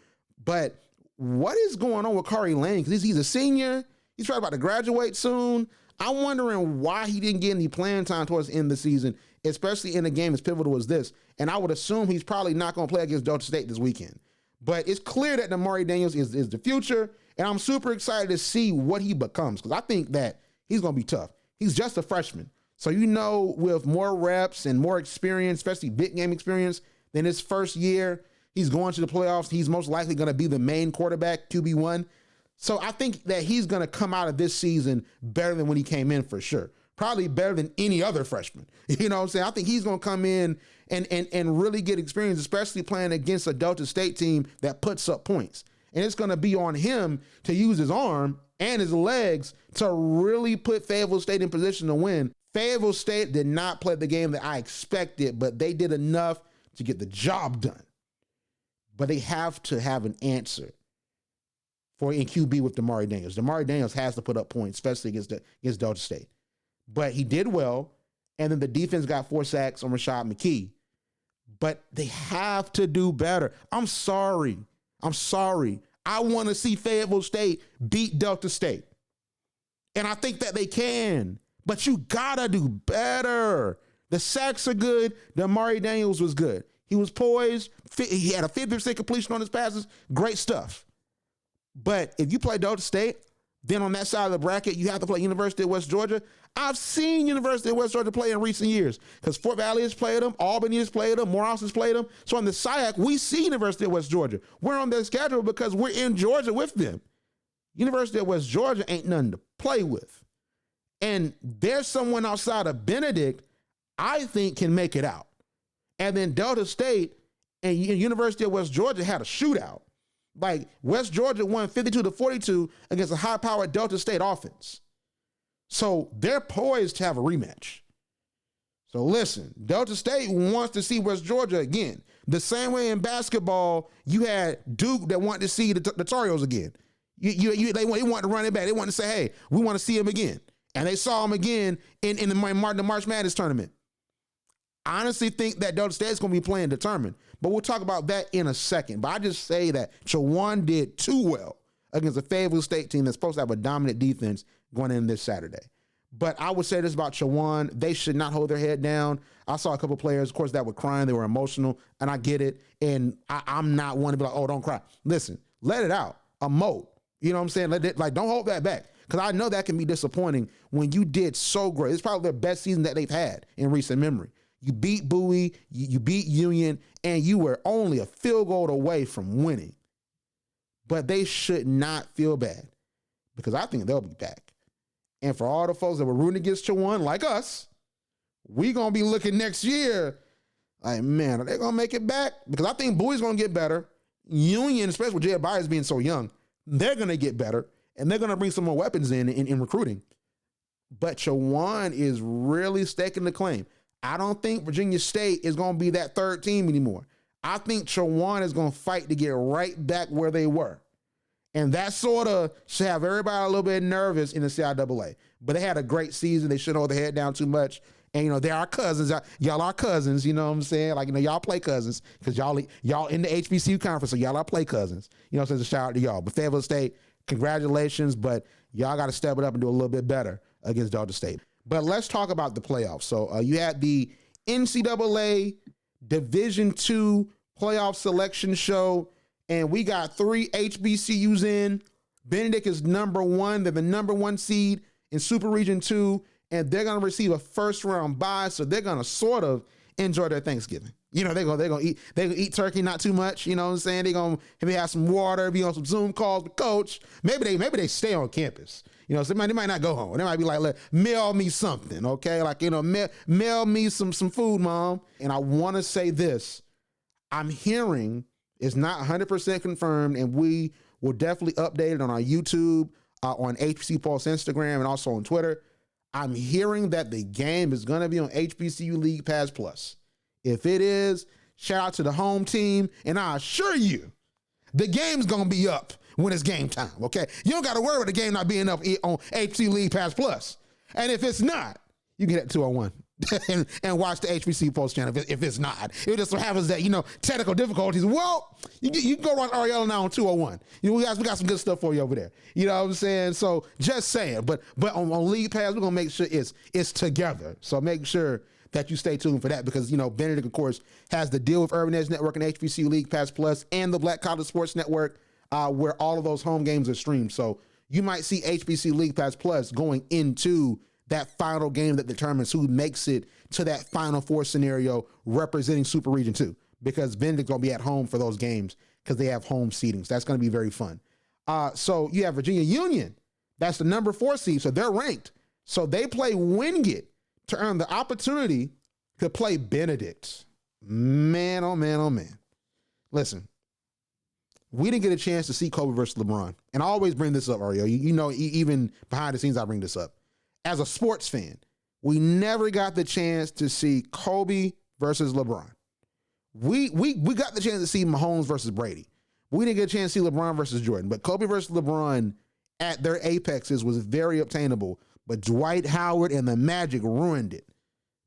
Speaker 3: But what is going on with Corey Lane? Because he's a senior. He's probably about to graduate soon. I'm wondering why he didn't get any playing time towards the end of the season, especially in a game as pivotal as this. And I would assume he's probably not going to play against Delta State this weekend. But it's clear that Damari Daniels is the future, and I'm super excited to see what he becomes because I think that he's going to be tough. He's just a freshman. So, with more reps and more experience, especially big game experience, than his first year, he's going to the playoffs. He's most likely going to be the main quarterback, QB1. So I think that he's going to come out of this season better than when he came in for sure. Probably better than any other freshman. You know what I'm saying? I think he's going to come in and really get experience, especially playing against a Delta State team that puts up points. And it's going to be on him to use his arm and his legs to really put Fayetteville State in position to win. Fayetteville State did not play the game that I expected, but they did enough to get the job done. But they have to have an answer in QB with Damari Daniels. Damari Daniels has to put up points, especially against Delta State. But he did well, and then the defense got 4 sacks on Rashad McKee. But they have to do better. I'm sorry. I want to see Fayetteville State beat Delta State. And I think that they can. But you got to do better. The sacks are good. Damari Daniels was good. He was poised. He had a 50% completion on his passes. Great stuff. But if you play Delta State, then on that side of the bracket, you have to play University of West Georgia. I've seen University of West Georgia play in recent years because Fort Valley has played them, Albany has played them, Morehouse has played them. So on the SIAC, we see University of West Georgia. We're on their schedule because we're in Georgia with them. University of West Georgia ain't nothing to play with. And there's someone outside of Benedict I think can make it out. And then Delta State and University of West Georgia had a shootout. Like West Georgia won 52-42 against a high-powered Delta State offense. So they're poised to have a rematch. So listen, Delta State wants to see West Georgia again. The same way in basketball, you had Duke that wanted to see the Tar Heels again. They wanted to run it back. They wanted to say, hey, we want to see him again. And they saw him again in the March Madness tournament. I honestly think that Delta State is going to be playing determined, but we'll talk about that in a second. But I just say that Chowan did too well against a Fayetteville State team that's supposed to have a dominant defense going in this Saturday. But I would say this about Chowan. They should not hold their head down. I saw a couple of players, of course, that were crying. They were emotional, and I get it. And I'm not one to be like, oh, don't cry. Listen, let it out. Emote. You know what I'm saying? Don't hold that back. Because I know that can be disappointing when you did so great. It's probably their best season that they've had in recent memory. You beat Bowie, you beat Union, and you were only a field goal away from winning. But they should not feel bad because I think they'll be back. And for all the folks that were rooting against Chowan, like us, we going to be looking next year like, man, are they going to make it back? Because I think Bowie's going to get better. Union, especially with Jay Byers being so young, they're going to get better, and they're going to bring some more weapons in recruiting. But Chowan is really staking the claim. I don't think Virginia State is going to be that third team anymore. I think Chowan is going to fight to get right back where they were. And that sort of should have everybody a little bit nervous in the CIAA. But they had a great season. They shouldn't hold their head down too much. And, you know, they're our cousins. Y'all are cousins, you know what I'm saying? Like, you know, y'all play cousins because y'all in the HBCU conference, so y'all are play cousins. You know, so it's a shout out to y'all. But Fayetteville State, congratulations, but y'all got to step it up and do a little bit better against Delta State. But let's talk about the playoffs. So you had the NCAA Division II playoff selection show, and we got 3 HBCUs in. Benedict is number 1. They're the number 1 seed in Super Region 2, and they're going to receive a first-round bye, so they're going to sort of enjoy their Thanksgiving. You know, they're gonna eat turkey, not too much. You know what I'm saying? They're gonna maybe have some water, be on some Zoom calls with coach. Maybe they stay on campus. You know, so they might not go home. They might be like, mail me something, okay? Like, you know, mail me some food, mom. And I want to say this. I'm hearing it's not 100% confirmed, and we will definitely update it on our YouTube, on HBCU Pulse Instagram, and also on Twitter. I'm hearing that the game is going to be on HBCU League Pass Plus. If it is, shout out to the home team, and I assure you, the game's going to be up when it's game time, okay? You don't got to worry about the game not being up on HBCU League Pass Plus. And if it's not, you can hit 201 and watch the HBCU Pulse channel if it's not. It just so happens that, you know, technical difficulties. Well, you can go run Arielle now on 201. You know, we got some good stuff for you over there. You know what I'm saying? So just saying. But on League Pass, we're going to make sure it's together. So make sure that you stay tuned for that because, you know, Benedict, of course, has the deal with Urban Edge Network and HBCU League Pass Plus and the Black College Sports Network where all of those home games are streamed. So you might see HBCU League Pass Plus going into that final game that determines who makes it to that Final Four scenario representing Super Region 2 because Benedict's going to be at home for those games because they have home seating. So that's going to be very fun. So you have Virginia Union. That's the number 4 seed. So they're ranked. So they play Wingate to earn the opportunity to play Benedict. Man, oh man, oh man. Listen, we didn't get a chance to see Kobe versus LeBron. And I always bring this up, Arielle. You know, even behind the scenes, I bring this up. As a sports fan, we never got the chance to see Kobe versus LeBron. We got the chance to see Mahomes versus Brady. We didn't get a chance to see LeBron versus Jordan. But Kobe versus LeBron at their apexes was very obtainable. But Dwight Howard and the Magic ruined it.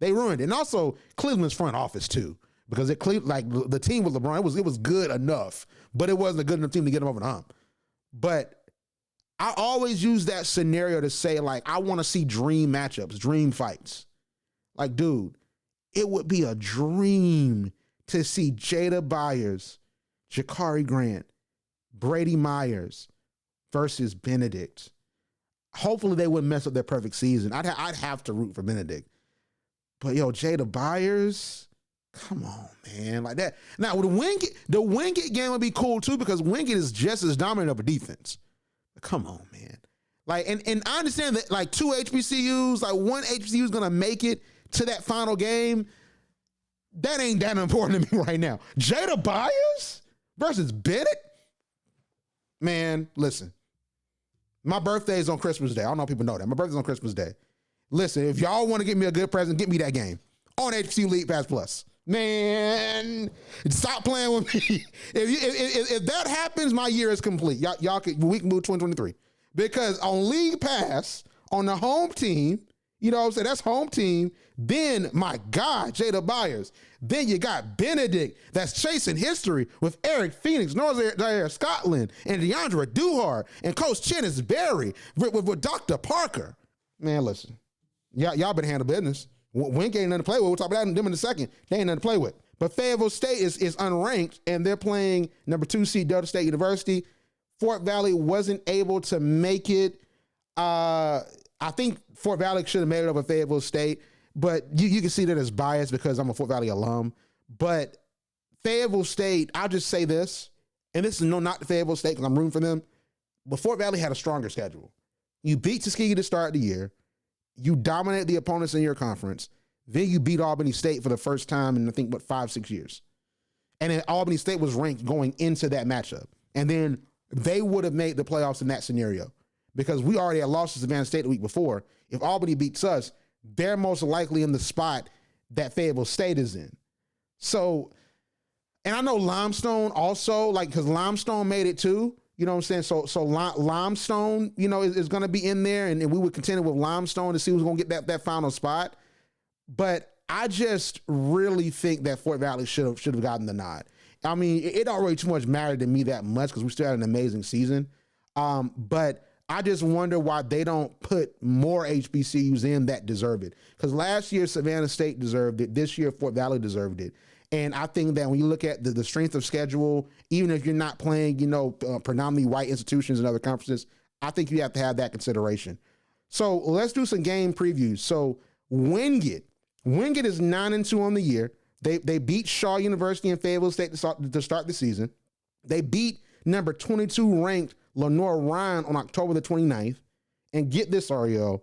Speaker 3: They ruined it. And also Cleveland's front office too. Because the team with LeBron, it was good enough. But it wasn't a good enough team to get them over the hump. But I always use that scenario to say, like, I want to see dream matchups, dream fights. Like, dude, it would be a dream to see Jada Byers, Jakari Grant, Brady Myers versus Benedict. Hopefully they wouldn't mess up their perfect season. I'd have to root for Benedict. But, yo, Jada Byers, come on, man. Like that. Now, with the Wingate game would be cool, too, because Wingate is just as dominant of a defense. Come on, man. Like, and I understand that, like, 2 HBCUs, like, 1 HBCU is going to make it to that final game. That ain't that important to me right now. Jada Byers versus Bennett? Man, listen. My birthday is on Christmas Day. I don't know if people know that. My birthday's on Christmas Day. Listen, if y'all want to give me a good present, get me that game on HBCU League Pass Plus. Man, stop playing with me. If that happens, my year is complete. We can move 2023 because on League Pass on the home team, you know what I'm saying? That's home team. Then my God, Jada Byers. Then you got Benedict that's chasing history with Eric Phoenix, Northern Scotland, and DeAndre Duhar and Coach Chennis Berry with Dr. Parker. Man, listen, y'all been handling business. Wingate ain't nothing to play with. We'll talk about them in a second. They ain't nothing to play with. But Fayetteville State is unranked, and they're playing number 2 seed Delta State University. Fort Valley wasn't able to make it. I think Fort Valley should have made it over Fayetteville State. but you can see that as biased because I'm a Fort Valley alum. But Fayetteville State, I'll just say this, and this is not the Fayetteville State because I'm rooting for them, but Fort Valley had a stronger schedule. You beat Tuskegee to start the year. You dominate the opponents in your conference. Then you beat Albany State for the first time in, I think, 5-6 years. And then Albany State was ranked going into that matchup. And then they would have made the playoffs in that scenario because we already had lost to Savannah State the week before. If Albany beats us, they're most likely in the spot that Fayetteville State is in. So, and I know Limestone also, like, because Limestone made it too. You know what I'm saying? So Limestone, you know, is going to be in there, and we would contend with Limestone to see who's going to get that final spot. But I just really think that Fort Valley should have gotten the nod. I mean, it don't really too much matter to me that much because we still had an amazing season. But I just wonder why they don't put more HBCUs in that deserve it. Because last year, Savannah State deserved it. This year, Fort Valley deserved it. And I think that when you look at the strength of schedule, even if you're not playing, you know, predominantly white institutions and other conferences, I think you have to have that consideration. So let's do some game previews. So Wingate is 9-2 on the year. They beat Shaw University and Fayetteville State to start the season. They beat number 22 ranked Lenore Ryan on October the 29th. And get this, Arielle,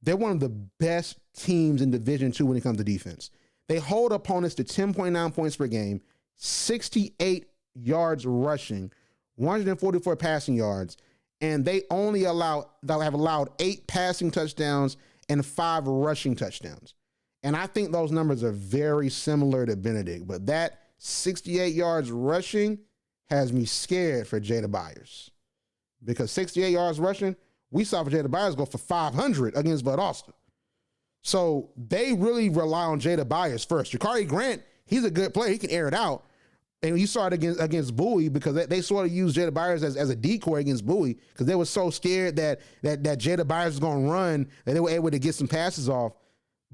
Speaker 3: they're one of the best teams in Division II when it comes to defense. They hold opponents to 10.9 points per game, 68 yards rushing, 144 passing yards, and they only have allowed 8 passing touchdowns and 5 rushing touchdowns. And I think those numbers are very similar to Benedict, but that 68 yards rushing has me scared for Jada Byers. Because 68 yards rushing, we saw Jada Byers go for 500 against Bud Austin. So they really rely on Jada Byers first. Jakari Grant, he's a good player. He can air it out. And you saw it against Bowie because they sort of used Jada Byers as a decoy against Bowie because they were so scared that Jada Byers was going to run that they were able to get some passes off.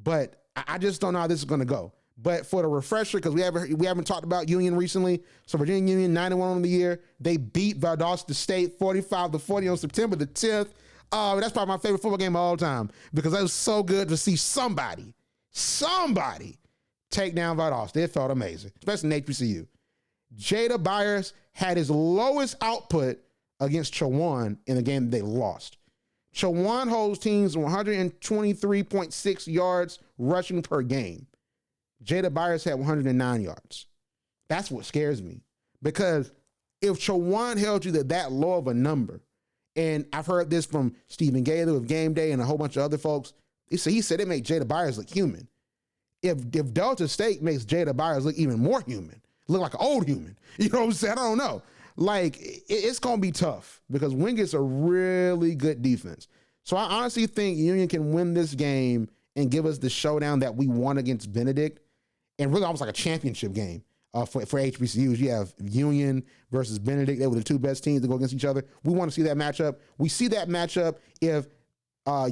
Speaker 3: But I just don't know how this is going to go. But for the refresher, because we haven't talked about Union recently. So Virginia Union, 9-1 on the year. They beat Valdosta State 45-40 on September the 10th. That's probably my favorite football game of all time because it was so good to see somebody take down Valdosta. It felt amazing, especially in HBCU. Jada Byers had his lowest output against Chowan in the game they lost. Chowan holds teams 123.6 yards rushing per game. Jada Byers had 109 yards. That's what scares me because if Chowan held you to that low of a number, and I've heard this from Stephen Gaither of Game Day and a whole bunch of other folks, he said it made Jada Byers look human. If Delta State makes Jada Byers look even more human, look like an old human, you know what I'm saying? I don't know. Like, it's going to be tough because Wingate's a really good defense. So I honestly think Union can win this game and give us the showdown that we won against Benedict and really almost like a championship game for HBCUs. You have Union versus Benedict. They were the two best teams to go against each other. We want to see that matchup. We see that matchup if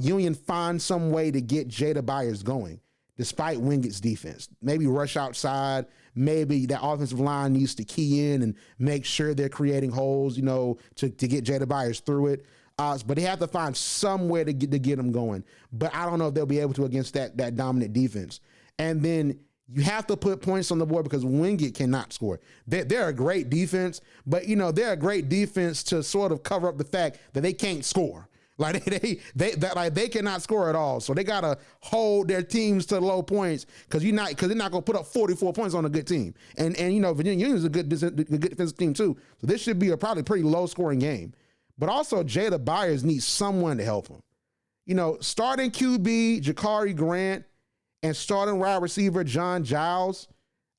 Speaker 3: Union finds some way to get Jada Byers going, despite Wingate's defense. Maybe rush outside. Maybe that offensive line needs to key in and make sure they're creating holes, you know, to get Jada Byers through it. But they have to find somewhere to get them going. But I don't know if they'll be able to against that dominant defense. And then you have to put points on the board because Wingate cannot score. They're a great defense, but, you know, they're a great defense to sort of cover up the fact that they can't score. Like they cannot score at all. So they gotta hold their teams to low points because they're not gonna put up 44 points on a good team. And you know, Virginia Union is a good defensive team too. So this should be a probably pretty low scoring game. But also Jada Byers needs someone to help him. You know, starting QB Jakari Grant and starting wide receiver John Giles,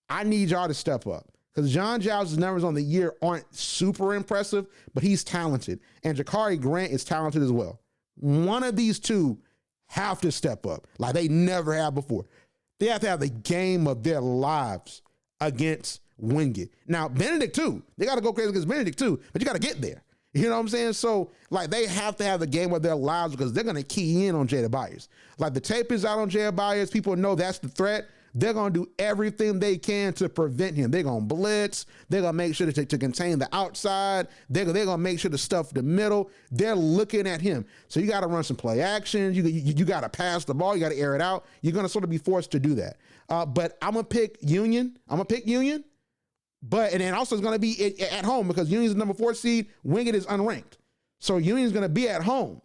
Speaker 3: I need y'all to step up. Because John Giles' numbers on the year aren't super impressive, but he's talented. And Jakari Grant is talented as well. One of these two have to step up like they never have before. They have to have the game of their lives against Wingate. Now, Benedict too. They got to go crazy against Benedict too, but you got to get there. You know what I'm saying? So, like, they have to have the game of their lives because they're going to key in on Jada Byers. Like, the tape is out on Jada Byers. People know that's the threat. they're going to do everything they can to prevent him. They're going to blitz. They're going to make sure to contain the outside. They're going to make sure to stuff the middle. They're looking at him. So you got to run some play action. You got to pass the ball. You got to air it out. You're going to sort of be forced to do that. But I'm going to pick Union. But, and then also it's going to be at home because Union's the number 4 seed. Wingate is unranked. So Union's going to be at home.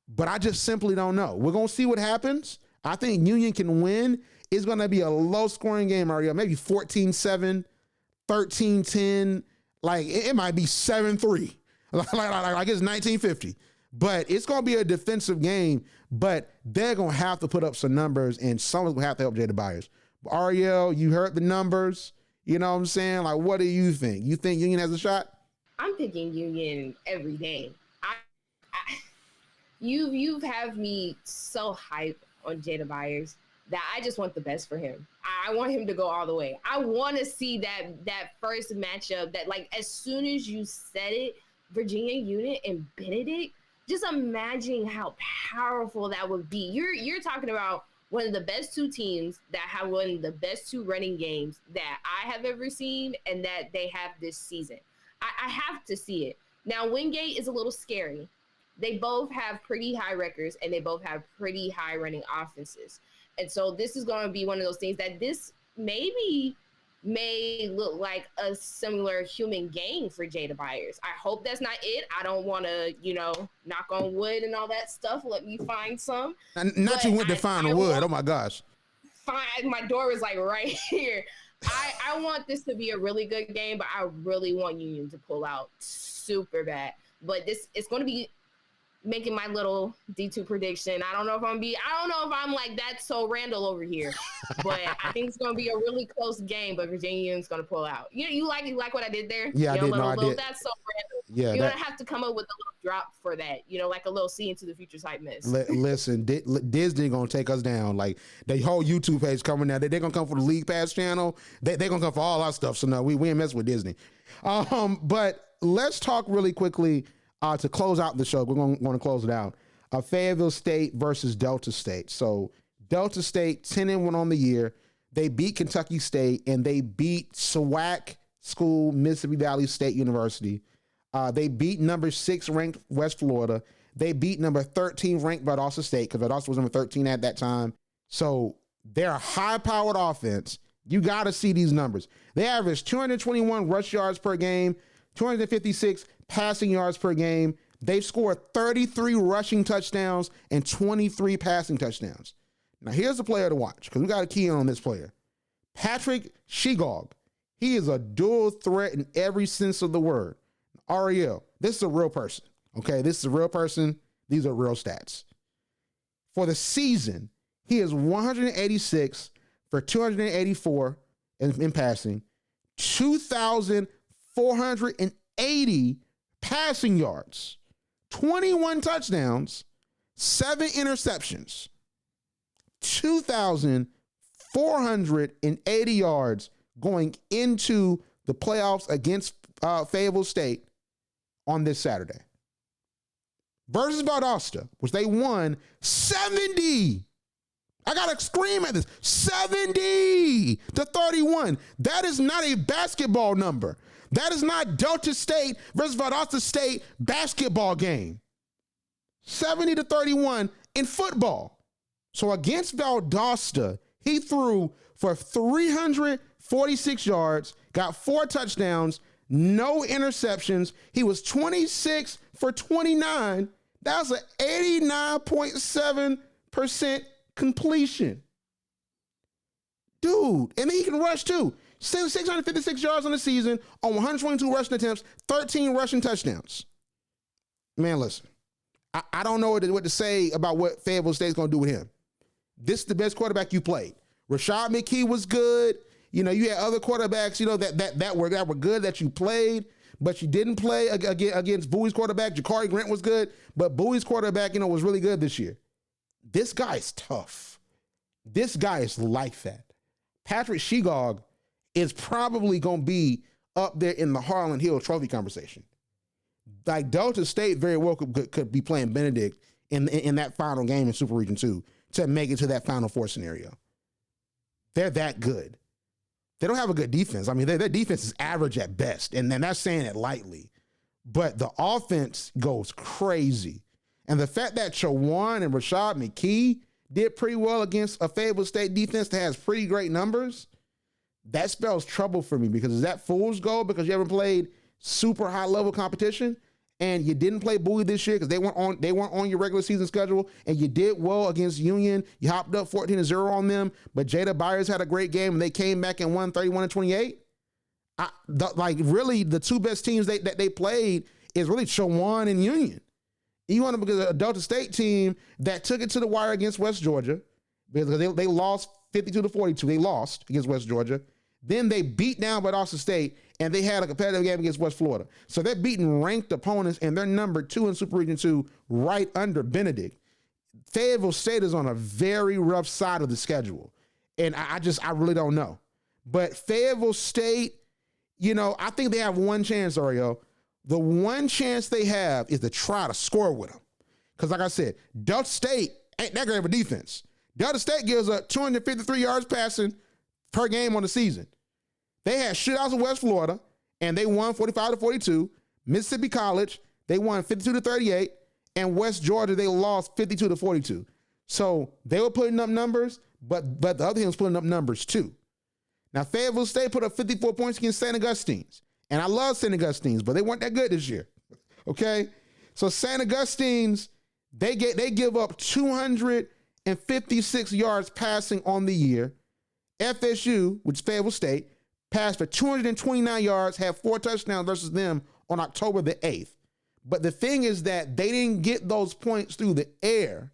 Speaker 3: But I just simply don't know. We're going to see what happens. I think Union can win. It's going to be a low-scoring game, Arielle. Maybe 14-7, 13-10. Like, it might be 7-3. like it's 1950. But it's going to be a defensive game. But they're going to have to put up some numbers, and someone's going to have to help Jada Byers. But Arielle, you heard the numbers. You know what I'm saying? Like, what do you think? You think Union has a shot?
Speaker 4: I'm picking Union every day. You've have me so hyped on Jada Byers that I just want the best for him. I want him to go all the way. I want to see that first matchup that, like, as soon as you said it, Virginia Unit and Benedict, just imagine how powerful that would be. You're talking about one of the best 2 teams that have one of the best 2 running games that I have ever seen and that they have this season. I have to see it. Now, Wingate is a little scary. They both have pretty high records and they both have pretty high running offenses. And so this is going to be one of those things that this may look like a similar human game for Jada Byers. I hope that's not it. I don't want to, knock on wood and all that stuff. Let me find some.
Speaker 3: Not you went to find wood. Oh my gosh.
Speaker 4: Fine. My door is like right here. I want this to be a really good game, but I really want Union to pull out super bad. But it's going to be making my little D2 prediction. I don't know if I'm like that so Randall over here, but I think it's going to be a really close game, but Virginia Union's going to pull out. You like what I did there?
Speaker 3: Yeah, I did. I did.
Speaker 4: That's so Randall.
Speaker 3: Yeah,
Speaker 4: you're going to have to come up with a little drop for that, like a little see into the future type miss.
Speaker 3: Listen, Disney going to take us down. Like, the whole YouTube page coming now. They're going to come for the League Pass channel. They're going to come for all our stuff. So no, we ain't mess with Disney. But let's talk really quickly to close out the show. We're going to close it out. Fayetteville State versus Delta State. So Delta State 10-1 on the year. They beat Kentucky State and they beat SIAC School, Mississippi Valley State University. They beat number 6 ranked West Florida. They beat number 13 ranked Valdosta State because Valdosta was number 13 at that time. So they're a high-powered offense. You got to see these numbers. They averaged 221 rush yards per game, 256 passing yards per game. They've scored 33 rushing touchdowns and 23 passing touchdowns. Now, here's the player to watch because we got a key on this player. Patrick Shegog. He is a dual threat in every sense of the word. Arielle, this is a real person. Okay, this is a real person. These are real stats. For the season, he is 186 for 284 in passing, 2,480 passing yards, 21 touchdowns, 7 interceptions, 2,480 yards going into the playoffs against Fayetteville State on this Saturday. Versus Valdosta, which they won 70. I got to scream at this. 70-31. That is not a basketball number. That is not Delta State versus Valdosta State basketball game. 70-31 in football. So against Valdosta, he threw for 346 yards, got 4 touchdowns, no interceptions. He was 26 for 29. That was an 89.7% completion. Dude, and then he can rush too. 656 yards on the season on 122 rushing attempts, 13 rushing touchdowns. Man, listen, I don't know what to say about what Fayetteville State's going to do with him. This is the best quarterback you played. Rashad McKee was good. You had other quarterbacks, that were good that you played, but you didn't play against Bowie's quarterback. Ja'Cory Grant was good, but Bowie's quarterback, was really good this year. This guy is tough. This guy is like that. Patrick Shegog is probably going to be up there in the Harlan Hill Trophy conversation. Like Delta State very well could be playing Benedict in that final game in Super Region 2 to make it to that Final Four scenario. they're that good. They don't have a good defense. I mean, their defense is average at best, and then that's saying it lightly. But the offense goes crazy. And the fact that Chawan and Rashad McKee did pretty well against a Fayetteville State defense that has pretty great numbers, that spells trouble for me, because is that fool's gold because you haven't played super high level competition and you didn't play Bowie this year because they weren't on your regular season schedule, and you did well against Union. You hopped up 14-0 on them, but Jada Byers had a great game and they came back and won 31-28. Really, the two best teams that they played is really Chowan and Union. You want to, because a Delta State team that took it to the wire against West Georgia, because they lost 52-42. They lost against West Georgia. Then they beat down by Austin State, and they had a competitive game against West Florida. So they're beating ranked opponents, and they're number 2 in Super Region 2, right under Benedict. Fayetteville State is on a very rough side of the schedule, and I really don't know. But Fayetteville State, I think they have one chance, Arielle. The one chance they have is to try to score with them. Because like I said, Delta State ain't that great of a defense. Delta State gives up 253 yards passing per game on the season. They had shootouts in West Florida, and they won 45-42. Mississippi College, they won 52-38. And West Georgia, they lost 52-42. So they were putting up numbers, but the other team was putting up numbers too. Now, Fayetteville State put up 54 points against St. Augustine's. And I love St. Augustine's, but they weren't that good this year. Okay? So St. Augustine's, they give up 256 yards passing on the year. FSU, which is Fayetteville State, passed for 229 yards, had 4 touchdowns versus them on October the 8th. But the thing is that they didn't get those points through the air.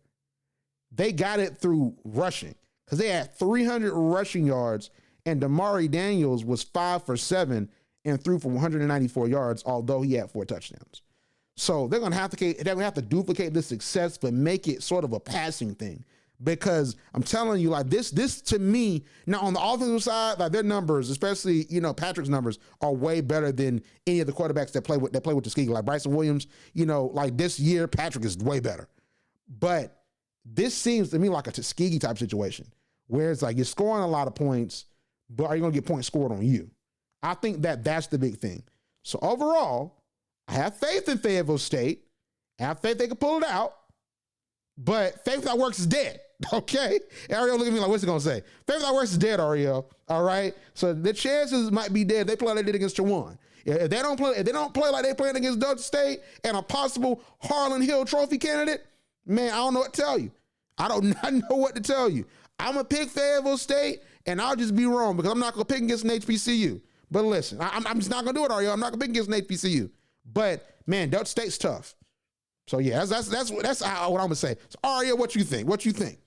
Speaker 3: They got it through rushing, because they had 300 rushing yards, and Damari Daniels was 5 for 7 and threw for 194 yards, although he had 4 touchdowns. So they're gonna have to duplicate this success, but make it sort of a passing thing. Because I'm telling you, like this to me, now on the offensive side, like their numbers, especially Patrick's numbers, are way better than any of the quarterbacks that play with Tuskegee, like Bryson Williams. Like this year, Patrick is way better. But this seems to me like a Tuskegee type situation, where it's like you're scoring a lot of points, but are you gonna get points scored on you? I think that's the big thing. So overall, I have faith in Fayetteville State. I have faith they can pull it out. But faith without works is dead. Okay? Arielle look at me like, what's he gonna say? Faith without works is dead, Arielle. All right? So the chances might be dead. They play like they did against Chawan. If they don't play like they playing against Delta State and a possible Harlan Hill Trophy candidate, man, I don't know what to tell you. I don't know what to tell you. I'm gonna pick Fayetteville State, and I'll just be wrong because I'm not gonna pick against an HBCU. But listen, I'm just not gonna do it, Arielle. I'm not gonna pick against an HBCU. But man, Delta State's tough. So yeah, that's what I'm gonna say. So Arielle, what you think?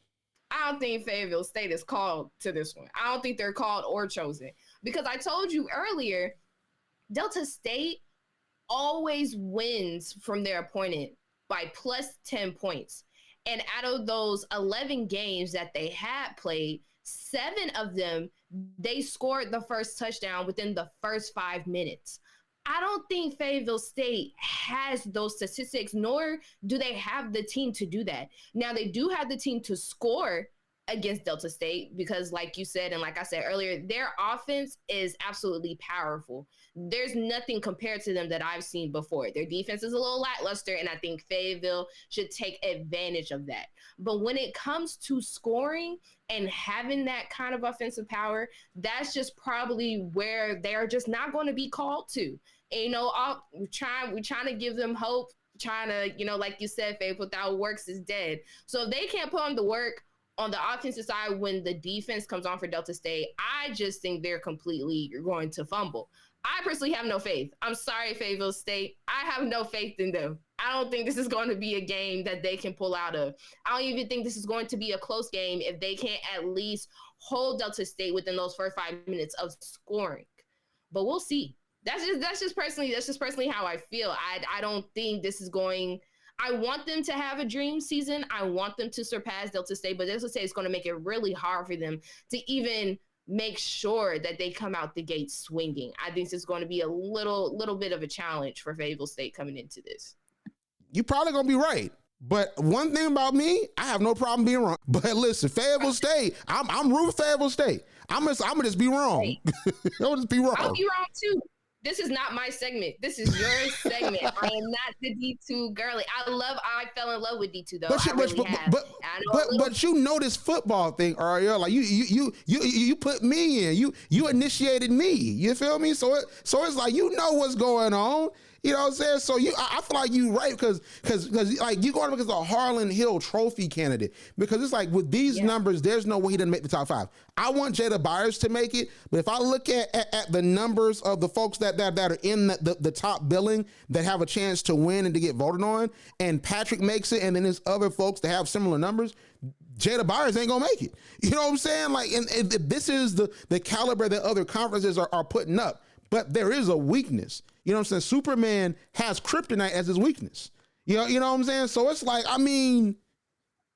Speaker 4: I don't think Fayetteville State is called to this one. I don't think they're called or chosen, because I told you earlier, Delta State always wins from their opponent by plus 10 points. And out of those 11 games that they had played, 7 of them, they scored the first touchdown within the first 5 minutes. I don't think Fayetteville State has those statistics, nor do they have the team to do that. Now, they do have the team to score against Delta State because, like you said, and like I said earlier, their offense is absolutely powerful. There's nothing compared to them that I've seen before. Their defense is a little lackluster, and I think Fayetteville should take advantage of that. But when it comes to scoring and having that kind of offensive power, that's just probably where they're just not going to be called to. And, we're trying to give them hope, trying to, like you said, faith without works is dead. So if they can't put on the work on the offensive side when the defense comes on for Delta State, I just think they're completely going to fumble. I personally have no faith. I'm sorry, Fayetteville State. I have no faith in them. I don't think this is going to be a game that they can pull out of. I don't even think this is going to be a close game if they can't at least hold Delta State within those first 5 minutes of scoring. But we'll see. That's just personally how I feel. I don't think this is going. I want them to have a dream season. I want them to surpass Delta State, but Delta State is going to make it really hard for them to even make sure that they come out the gate swinging. I think it's going to be a little bit of a challenge for Fayetteville State coming into this.
Speaker 3: You're probably going to be right. But one thing about me, I have no problem being wrong. But listen, Fayetteville State, I'm rooting for Fayetteville State. I'm gonna just be wrong. I'll just be wrong.
Speaker 4: I'll be wrong too. This is not my segment. This is your segment. I am not the D2 girly. I fell in love with D2 though.
Speaker 3: But you know this football thing, Arielle. Like you put me in. You initiated me. You feel me? So it's like you know what's going on. You know what I'm saying? So I feel like you right because like you going up against a Harlan Hill Trophy candidate because it's like with these numbers, there's no way he doesn't make the top 5. I want Jada Byers to make it, but if I look at the numbers of the folks that are in the top billing that have a chance to win and to get voted on, and Patrick makes it, and then there's other folks that have similar numbers, Jada Byers ain't gonna make it. You know what I'm saying? Like, and this is the caliber that other conferences are putting up, but there is a weakness. You know what I'm saying? Superman has kryptonite as his weakness. You know what I'm saying? So it's like, I mean,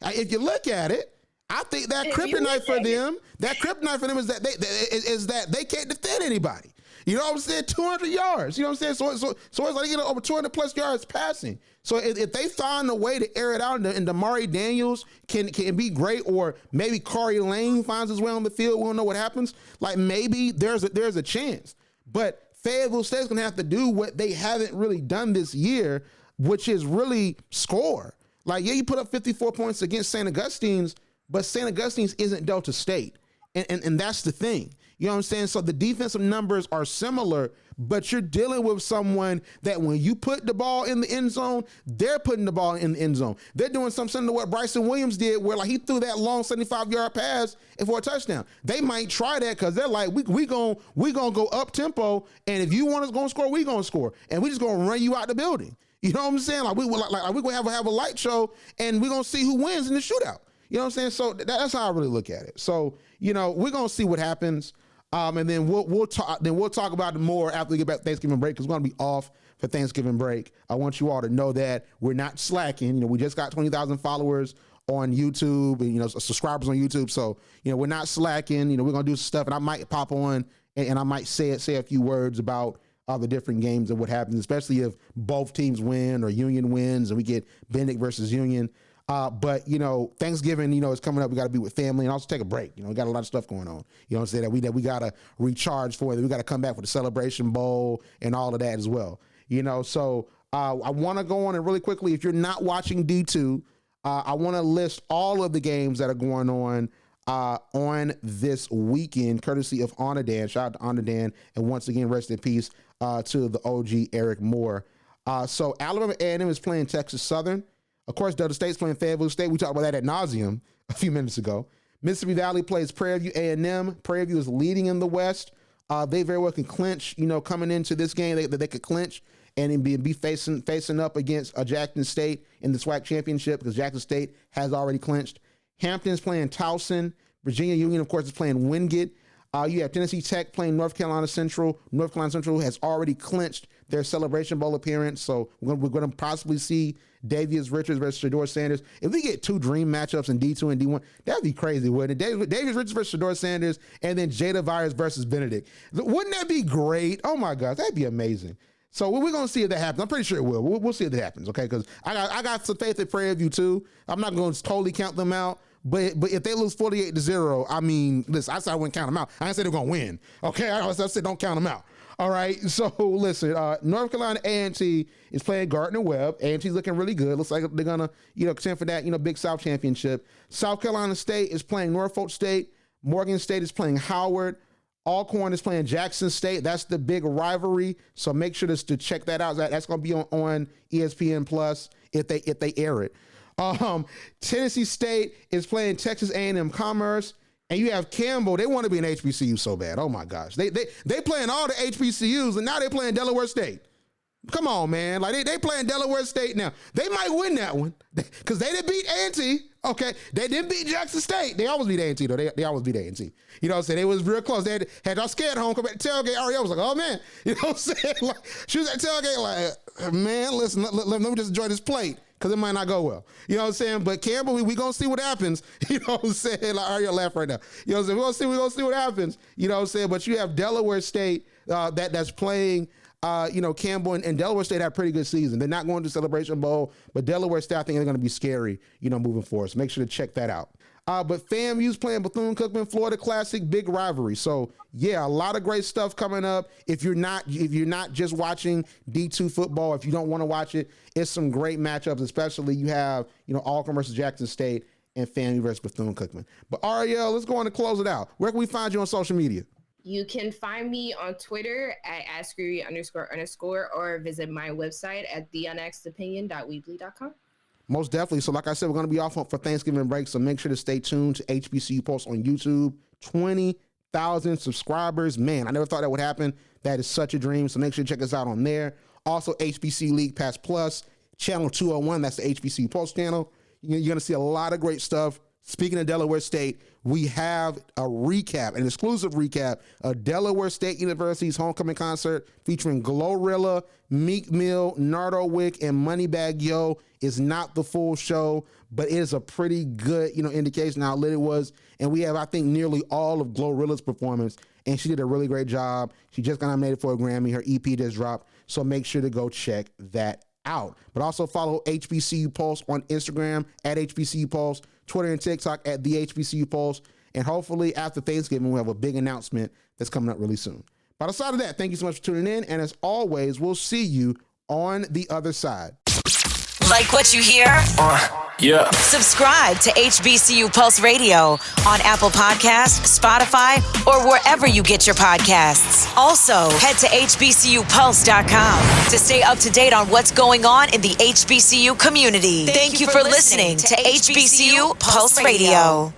Speaker 3: if you look at it, I think that kryptonite for them is that they can't defend anybody. You know what I'm saying? 200 yards. You know what I'm saying? So it's like you get over 200 plus yards passing. So if they find a way to air it out and Damari Daniels can be great, or maybe Corey Lane finds his way on the field, we don't know what happens. Like maybe there's a chance. But Fayetteville State's going to have to do what they haven't really done this year, which is really score. Like, yeah, you put up 54 points against St. Augustine's, but St. Augustine's isn't Delta State. And that's the thing. You know what I'm saying? So the defensive numbers are similar, but you're dealing with someone that when you put the ball in the end zone, they're putting the ball in the end zone. They're doing something to what Bryson Williams did, where like he threw that long 75-yard pass for a touchdown. They might try that because they're like, we gonna go up tempo, and if you want us to score, we gonna score, and we just gonna run you out the building. You know what I'm saying? Like we gonna have a light show, and we gonna see who wins in the shootout. You know what I'm saying? So that's how I really look at it. So we're gonna see what happens. And then we'll talk about it more after we get back to Thanksgiving break, because we're going to be off for Thanksgiving break. I want you all to know that we're not slacking. We just got 20,000 followers on YouTube and, subscribers on YouTube. So, we're not slacking. We're going to do some stuff, and I might pop on and I might say a few words about the different games and what happens, especially if both teams win or Union wins and we get Benedict versus Union. But Thanksgiving, is coming up. We got to be with family and also take a break. We got a lot of stuff going on. You know what I'm saying? That we got to recharge for it. We got to come back for the Celebration Bowl and all of that as well. So I want to go on and really quickly, if you're not watching D2, I want to list all of the games that are going on this weekend, courtesy of Onadan. Shout out to Onadan. And once again, rest in peace to the OG Eric Moore. So Alabama A&M is playing Texas Southern. Of course, Delta State's playing Fayetteville State. We talked about that ad nauseum a few minutes ago. Mississippi Valley plays Prairie View A&M. Prairie View is leading in the West. They very well can clinch, coming into this game, they could clinch and be facing up against Jackson State in the SWAC championship, because Jackson State has already clinched. Hampton's playing Towson. Virginia Union, of course, is playing Wingate. You have Tennessee Tech playing North Carolina Central. North Carolina Central has already clinched their Celebration Bowl appearance, so we're going to possibly see Davius Richards versus Shedeur Sanders. If we get two dream matchups in D2 and D1, that'd be crazy, wouldn't it? Davius Richards versus Shedeur Sanders, and then Jada Byers versus Benedict. Wouldn't that be great? Oh my gosh, that'd be amazing. So we're going to see if that happens. I'm pretty sure it will. We'll see if that happens, okay? Because I got some faith in Prairie View too. I'm not going to totally count them out. But if they lose 48-0, I mean, listen, I said I wouldn't count them out. I didn't say they're going to win. Okay, I said don't count them out. All right, so listen, North Carolina A&T is playing Gardner-Webb. A&T's looking really good. Looks like they're going to, contend for that, Big South championship. South Carolina State is playing Norfolk State. Morgan State is playing Howard. Alcorn is playing Jackson State. That's the big rivalry. So make sure to check that out. That's going to be on ESPN Plus if they air it. Tennessee State is playing Texas A&M Commerce, and you have Campbell. They want to be an HBCU so bad. Oh my gosh, they playing all the HBCUs, and now they're playing Delaware State. Come on, man, like they playing Delaware State now. They might win that one because they didn't beat A&T. Okay, they didn't beat Jackson State. They always beat A&T though. They always beat A&T. You know what I'm saying? It was real close. They had y'all scared home. Come back to tailgate. Arielle was like, oh man, you know what I'm saying? Like, she was at tailgate like, man, listen, let me just enjoy this plate, because it might not go well. You know what I'm saying? But Campbell, we going to see what happens. You know what I'm saying? Like, Arielle laugh right now. You know what I'm saying? We're going to see what happens. You know what I'm saying? But you have Delaware State that's playing Campbell and Delaware State had a pretty good season. They're not going to Celebration Bowl, but Delaware State, I think, they're going to be scary, moving forward. So make sure to check that out. But FAMU's playing Bethune-Cookman, Florida Classic, big rivalry. So yeah, a lot of great stuff coming up. If you're not just watching D2 football, if you don't want to watch it, it's some great matchups. Especially you have Alcorn versus Jackson State and FAMU versus Bethune-Cookman. But Arielle, let's go on to close it out. Where can we find you on social media?
Speaker 4: You can find me on Twitter at @Screwy__ or visit my website at theunexedopinion.weebly.com.
Speaker 3: Most definitely. So like I said, we're going to be off for Thanksgiving break, so make sure to stay tuned to HBCU Pulse on YouTube. 20,000 subscribers. Man, I never thought that would happen. That is such a dream, so make sure to check us out on there. Also, HBCU League Pass Plus, channel 201, that's the HBCU Pulse channel. You're going to see a lot of great stuff. Speaking of Delaware State, we have an exclusive recap of Delaware State University's homecoming concert featuring Glorilla, Meek Mill, Nardo Wick, and Moneybagg Yo. Is not the full show, but it is a pretty good, indication how lit it was. And we have, I think, nearly all of Glorilla's performance, and she did a really great job. She just got nominated for a Grammy. Her EP just dropped, so make sure to go check that out. But also follow HBCU Pulse on Instagram at HBCU Pulse, Twitter and TikTok at the HBCU Pulse, and hopefully after Thanksgiving we'll have a big announcement that's coming up really soon. But aside of that, thank you so much for tuning in, and as always, we'll see you on the other side.
Speaker 1: Like what you hear?
Speaker 2: Yeah.
Speaker 1: Subscribe to HBCU Pulse Radio on Apple Podcasts, Spotify, or wherever you get your podcasts. Also, head to hbcupulse.com to stay up to date on what's going on in the HBCU community. Thank you for listening to HBCU Pulse Radio.